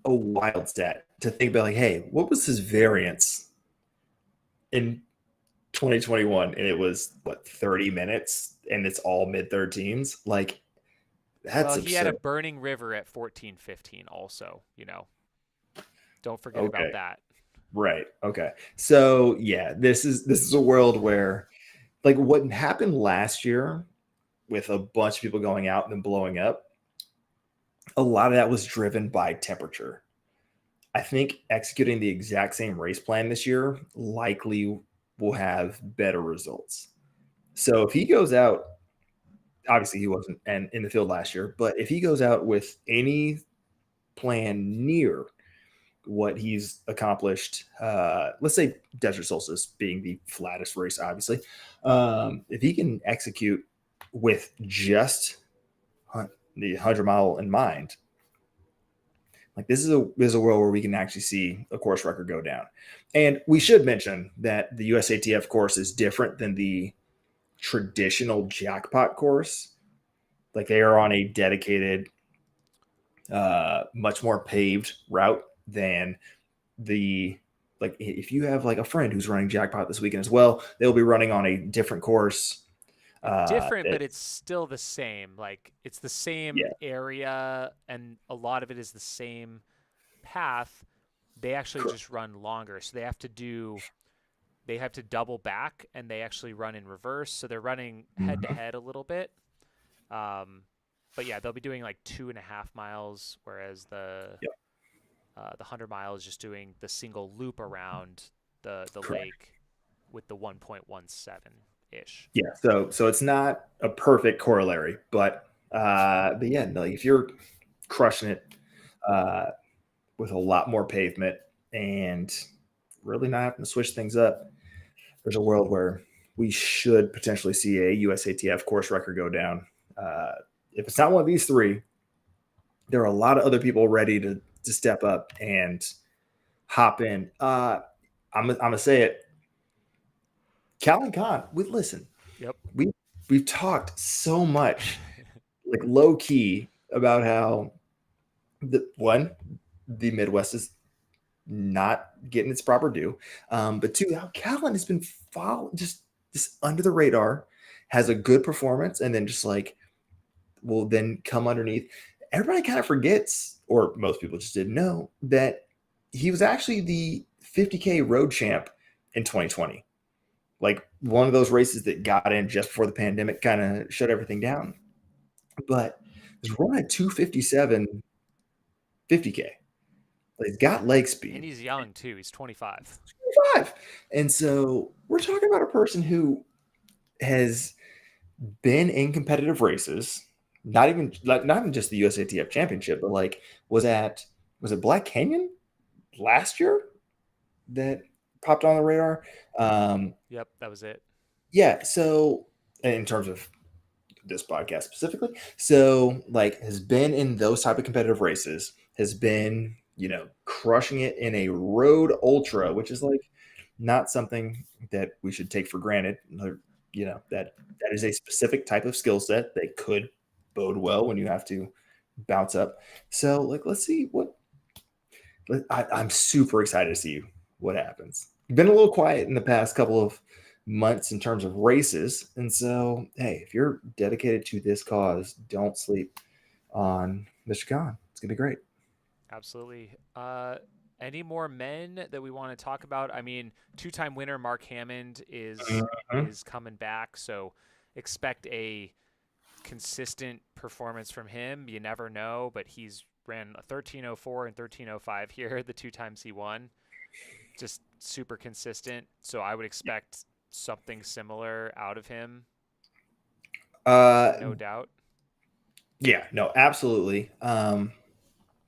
a wild stat to think about. Like, hey, what was his variance in 2021, and it was what 30 minutes, and it's all mid-13s. Like Well, that's he had a absurd. burning river at 14:15 also, Don't forget about Okay, that. right. Okay, so yeah, this is a world where like what happened last year with a bunch of people going out and then blowing up. A lot of that was driven by temperature. I think executing the exact same race plan this year likely will have better results. So if he goes out, obviously he wasn't and in the field last year, but if he goes out with any plan near what he's accomplished, let's say Desert Solstice being the flattest race, obviously, if he can execute with just the 100 mile in mind, like this is a world where we can actually see a course record go down. And we should mention that the USATF course is different than the traditional jackpot course. Like they are on a dedicated, much more paved route than the like if you have like a friend who's running jackpot this weekend as well, they'll be running on a different course. Different, That but it's still the same. Like it's the same yeah, area, and a lot of it is the same path. They actually just run longer, so they have to double back, and they actually run in reverse. So they're running head to head a little bit. Um, but yeah, they'll be doing like 2.5 miles, whereas the 100 mile is just doing the single loop around the correct. lake with the 1.17 ish. Yeah, so it's not a perfect corollary, but yeah, no, like if you're crushing it uh, with a lot more pavement and really not having to switch things up, there's a world where we should potentially see a USATF course record go down. Uh, if it's not one of these three, there are a lot of other people ready to step up and hop in. I'm gonna say it. Cal and Khan, we listen. Yep. We we've talked so much, like low key, about how the Midwest is not getting its proper due, but two, how Callan has been just under the radar, has a good performance, and then just like will then come underneath. Everybody kind of forgets, or most people just didn't know that he was actually the 50K road champ in 2020. Like one of those races that got in just before the pandemic kind of shut everything down. But he's running at 257 50K. Like, he's got leg And speed. he's young too. He's 25. 5. And so we're talking about a person who has been in competitive races, not even just the USATF championship, but like was it Black Canyon last year that popped on the radar? Yep, that was it. Yeah, so in terms of this podcast specifically, so like has been in those type of competitive races, has been crushing it in a road ultra, which is like not something that we should take for granted. That is a specific type of skill set that could bode well when you have to bounce up. So like let's see I'm super excited to see what happens. Been a little quiet in the past couple of months in terms of races, and so hey, if you're dedicated to this cause, don't sleep on Mr. Khan. It's gonna be great. Absolutely. Any more men that we want to talk about? I mean, two-time winner Mark Hammond is Mhm. is coming back, so expect a consistent performance from him. You never know, but he's ran a 13:04 and 13:05 here the two times he won. Just super consistent. So I would expect something similar out of him, Uh, no doubt. yeah, no, absolutely.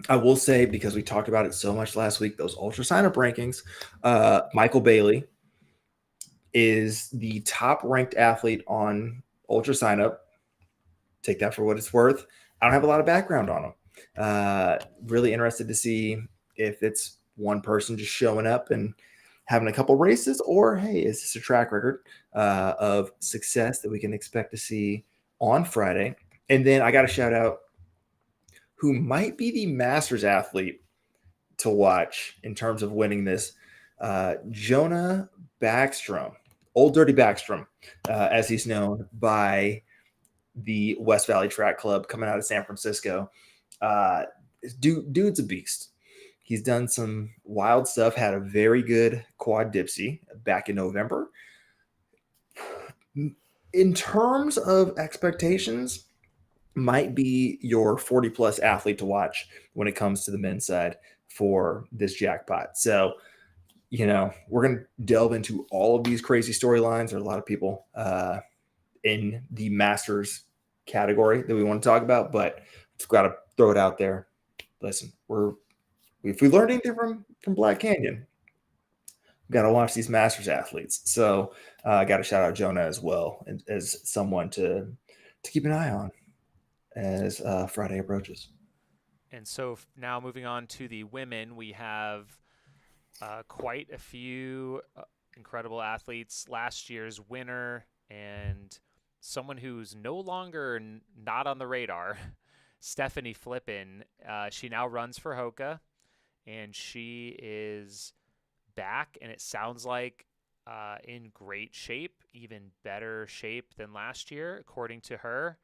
I will say because we talked about it so much last week, those ultra sign up rankings. Michael Bailey is the top ranked athlete on ultra sign up. Take that for what it's worth. I don't have a lot of background on him. Really interested to see if it's one person just showing up and having a couple races, or hey, is this a track record of success that we can expect to see on Friday? And then I got to shout out who might be the Masters athlete to watch in terms of winning this. Jonah Backstrom, Old Dirty Backstrom, as he's known by the West Valley Track Club, coming out of San Francisco. Uh, dude's a beast. He's done some wild stuff, had a very good quad dipsy back in November. In terms of expectations, might be your 40 plus athlete to watch when it comes to the men's side for this jackpot. So, we're going to delve into all of these crazy storylines. There are a lot of people in the Masters category that we want to talk about, but we've got to throw it out there. Listen, if we learned anything from Black Canyon, we've got to watch these Masters athletes. So I got to shout out Jonah as well as someone to keep an eye on as Friday approaches. And so now moving on to the women, we have quite a few incredible athletes. Last year's winner and someone who's no longer not on the radar, Stephanie Flippin. She now runs for Hoka, and she is back, and it sounds like in great shape, even better shape than last year, according to her,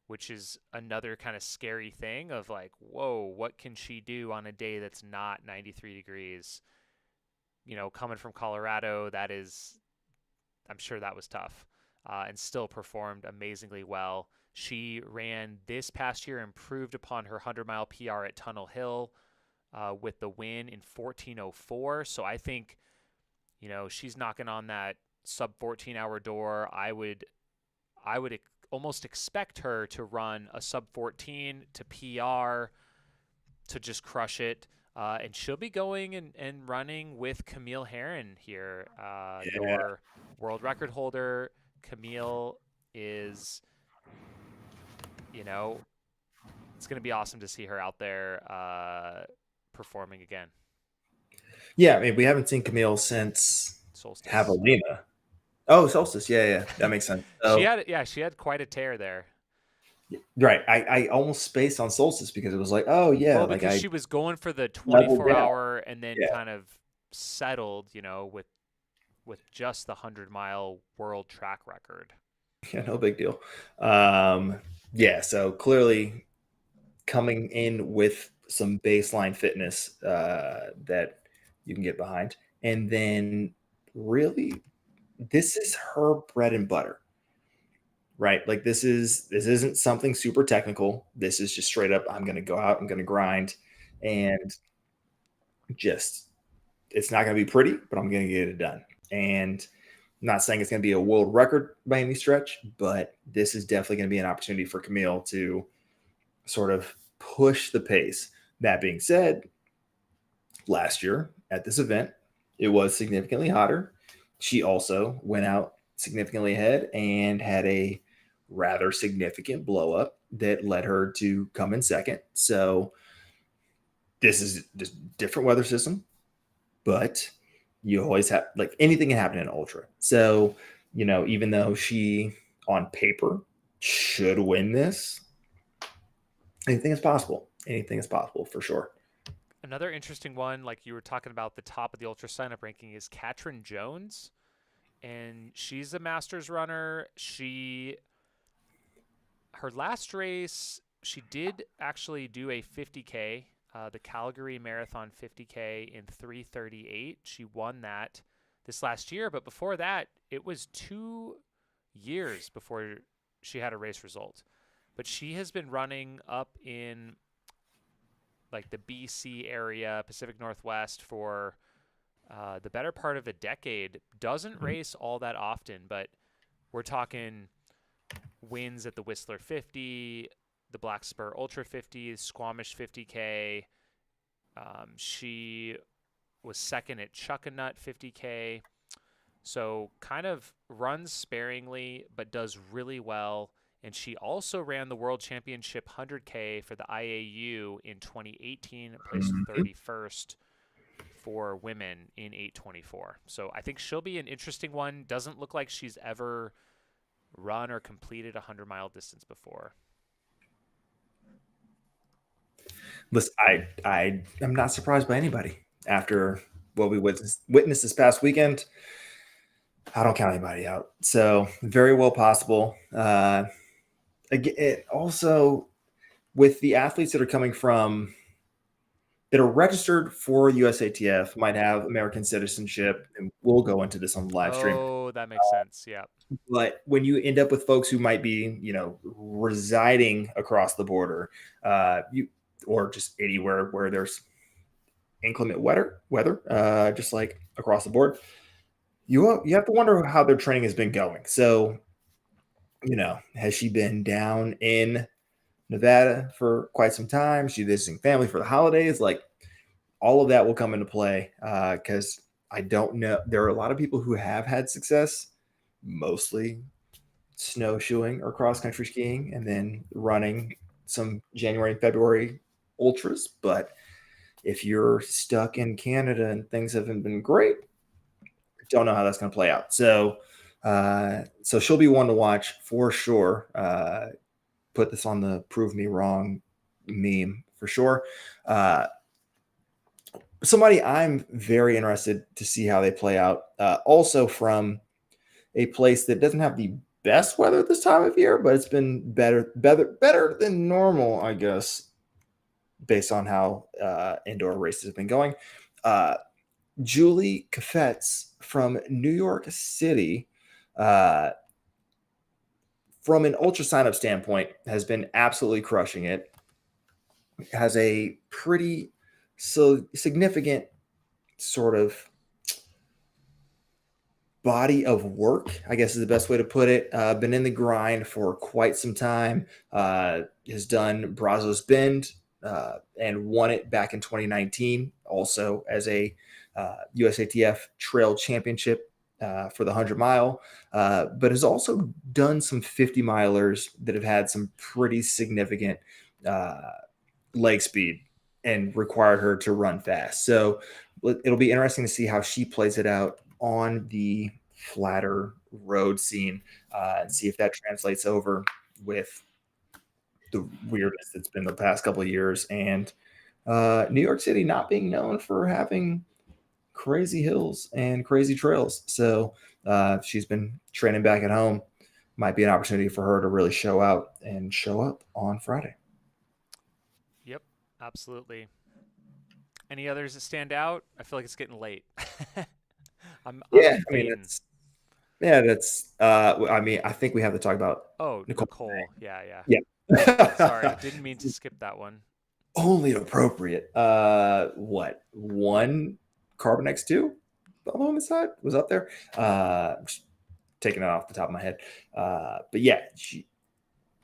which is another kind of scary thing of like, whoa, what can she do on a day that's not 93 degrees? Coming from Colorado, I'm sure that was tough, and still performed amazingly well. She ran this past year, improved upon her 100-mile PR at Tunnel Hill with the win in 14:04. So I think, she's knocking on that sub 14-hour door. I would almost expect her to run a sub 14 to PR to just crush it. And she'll be going and running with Camille Herron here, your world record holder. Camille is, it's going to be awesome to see her out there performing again. Yeah, I mean, we haven't seen Camille since Solstice. Javelina. Oh, Solstice. Yeah, that makes sense. So, she had quite a tear there. Right. I almost spaced on Solstice because it was like, oh yeah, Well, like because she was going for the 24-hour and then kind of settled, with just the 100-mile world track record. Yeah, no big deal. So clearly coming in with some baseline fitness that you can get behind. And then really, this is her bread and butter, right? Like this isn't something super technical. This is just straight up, I'm going to go out, I'm going to grind, and just, it's not going to be pretty, but I'm going to get it done. And I'm not saying it's going to be a world record by any stretch, but this is definitely going to be an opportunity for Camille to sort of push the pace. That being said, last year at this event, it was significantly hotter. She also went out significantly ahead and had a rather significant blow up that led her to come in second. So this is just different weather system, but you always have, like, anything can happen in ultra. So, even though she on paper should win this, anything is possible. Anything is possible for sure. Another interesting one, like you were talking about, the top of the ultra signup ranking is Katrin Jones, and she's a Masters runner. Her last race, she did actually do a 50K, the Calgary Marathon 50K in 3:38. She won that this last year, but before that, it was 2 years before she had a race result. But she has been running up in like the BC area, Pacific Northwest, for the better part of a decade. Doesn't race all that often, but we're talking wins at the Whistler 50, the Black Spur Ultra 50, Squamish 50K. She was second at Chuckanut 50K. So kind of runs sparingly, but does really well. And she also ran the World Championship 100K for the IAU in 2018, placed 31st for women in 8:24. So I think she'll be an interesting one. Doesn't look like she's ever run or completed a 100-mile distance before. Listen, I'm not surprised by anybody after what we witnessed this past weekend, I don't count anybody out. So very well possible. Again, also with the athletes that are coming from that are registered for USATF, might have American citizenship, and we'll go into this on the live stream. Oh, that makes sense. Yeah. But when you end up with folks who might be, residing across the border, or just anywhere where there's inclement weather, just like across the board, you have to wonder how their training has been going. So, has she been down in Nevada for quite some time? She visiting family for the holidays? Like all of that will come into play because I don't know. There are a lot of people who have had success, mostly snowshoeing or cross country skiing, and then running some January and February ultras. But if you're stuck in Canada and things haven't been great, don't know how that's going to play out. So, so she'll be one to watch for sure. Put this on the prove me wrong meme for sure. Somebody I'm very interested to see how they play out. Also from a place that doesn't have the best weather this time of year, but it's been better than normal, I guess, based on how indoor races have been going. Julie Kafetz from New York City, from an ultra sign-up standpoint, has been absolutely crushing it. Has a pretty significant sort of body of work, I guess is the best way to put it. Been in the grind for quite some time. Has done Brazos Bend and won it back in 2019, also as a USATF Trail Championship for the 100-mile, but has also done some 50-milers that have had some pretty significant leg speed and required her to run fast. So it'll be interesting to see how she plays it out on the flatter road scene and see if that translates over with the weirdness that's been the past couple of years. And New York City not being known for having crazy hills and crazy trails. So she's been training back at home. Might be an opportunity for her to really show out and show up on Friday. Yep, absolutely. Any others that stand out? I feel like it's getting late. I'm Yeah, I mean, fading. I mean, I think we have to talk about Oh, Nicole. Nicole. Yeah, yeah. Yeah. Sorry, didn't mean to skip that one. Only appropriate. What? One Carbon X2 on the women's side was up there. Just taking it off the top of my head. But yeah,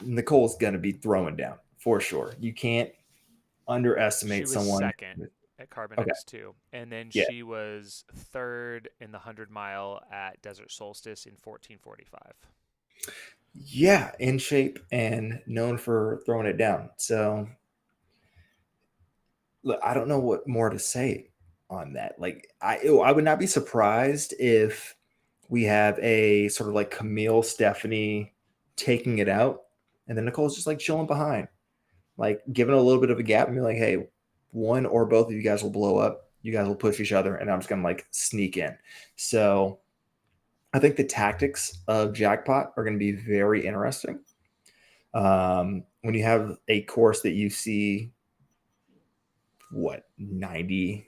Nicole's going to be throwing down for sure. You can't underestimate She was someone. second at Carbon Okay. X2, and then Yeah. she was third in the 100-mile at Desert Solstice in 14:45. Yeah, in shape and known for throwing it down. So look, I don't know what more to say on that. Like, I would not be surprised if we have a sort of like Camille Stephanie taking it out, and then Nicole's just like chilling behind, like giving a little bit of a gap and be like, hey, one or both of you guys will blow up. You guys will push each other, and I'm just gonna like sneak in. So I think the tactics of Jackpot are going to be very interesting. When you have a course that you see, 90,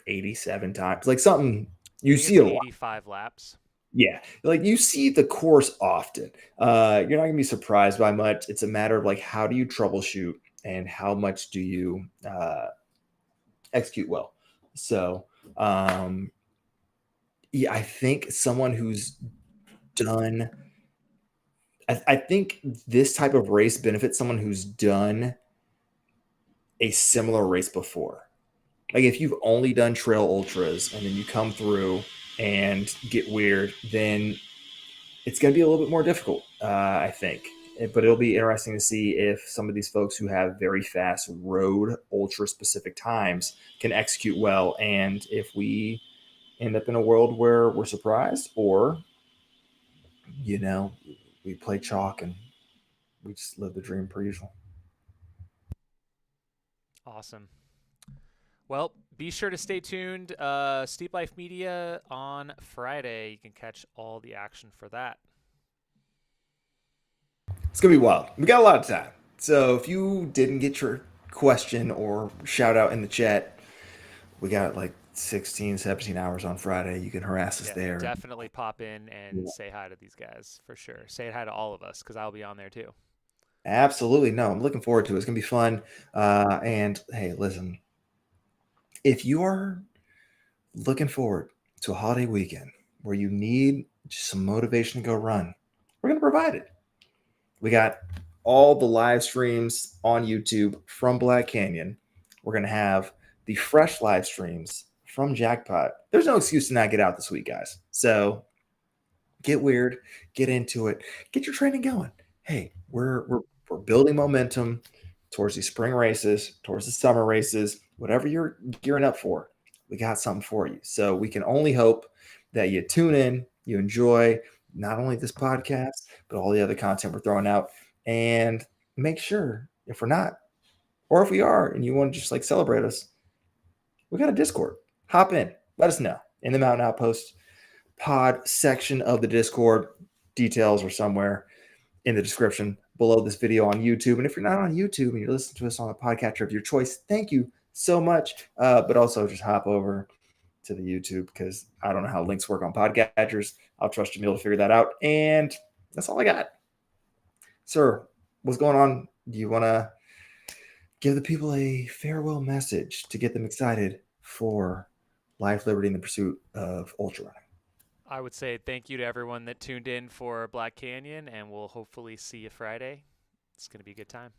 87 times, like something I you think see it's a lot. 85 laps. Yeah, like you see the course often. You're not going to be surprised by much. It's a matter of like, how do you troubleshoot and how much do you execute well? So, yeah, I think someone who's done I think this type of race benefits someone who's done a similar race before. Like if you've only done trail ultras and then you come through and get weird, then it's going to be a little bit more difficult, I think. But it'll be interesting to see if some of these folks who have very fast road ultra specific times can execute well, and if we end up in a world where we're surprised, or we play chalk and we just live the dream per usual. Awesome. Well, be sure to stay tuned. Steep Life Media on Friday. You can catch all the action for that. It's going to be wild. We got a lot of time. So if you didn't get your question or shout out in the chat, we got like 16, 17 hours on Friday. You can harass us there. Definitely pop in and say hi to these guys for sure. Say hi to all of us because I'll be on there too. Absolutely. No, I'm looking forward to it. It's going to be fun. And hey, listen, if you are looking forward to a holiday weekend where you need just some motivation to go run, we're going to provide it. We got all the live streams on YouTube from Black Canyon. We're going to have the fresh live streams from Jackpot. There's no excuse to not get out this week, guys. So get weird, get into it, get your training going. Hey, we're building momentum towards these spring races, towards the summer races, whatever you're gearing up for. We got something for you. So we can only hope that you tune in, you enjoy not only this podcast, but all the other content we're throwing out. And make sure if we're not, or if we are, and you want to just like celebrate us, we got a Discord. Hop in, let us know in the Mountain Outpost pod section of the Discord. Details are somewhere in the description below this video on YouTube. And if you're not on YouTube and you're listening to us on a podcatcher of your choice, thank you so much. But also just hop over to the YouTube because I don't know how links work on podcatchers. I'll trust Jamil to figure that out. And that's all I got. Sir, what's going on? Do you want to give the people a farewell message to get them excited for life, liberty, and the pursuit of ultra running? I would say thank you to everyone that tuned in for Black Canyon, and we'll hopefully see you Friday. It's going to be a good time.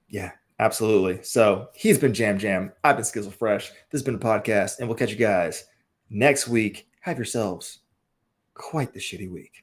Yeah, absolutely. So he's been Jam. I've been Skizzle Fresh. This has been a podcast, and we'll catch you guys next week. Have yourselves quite the shitty week.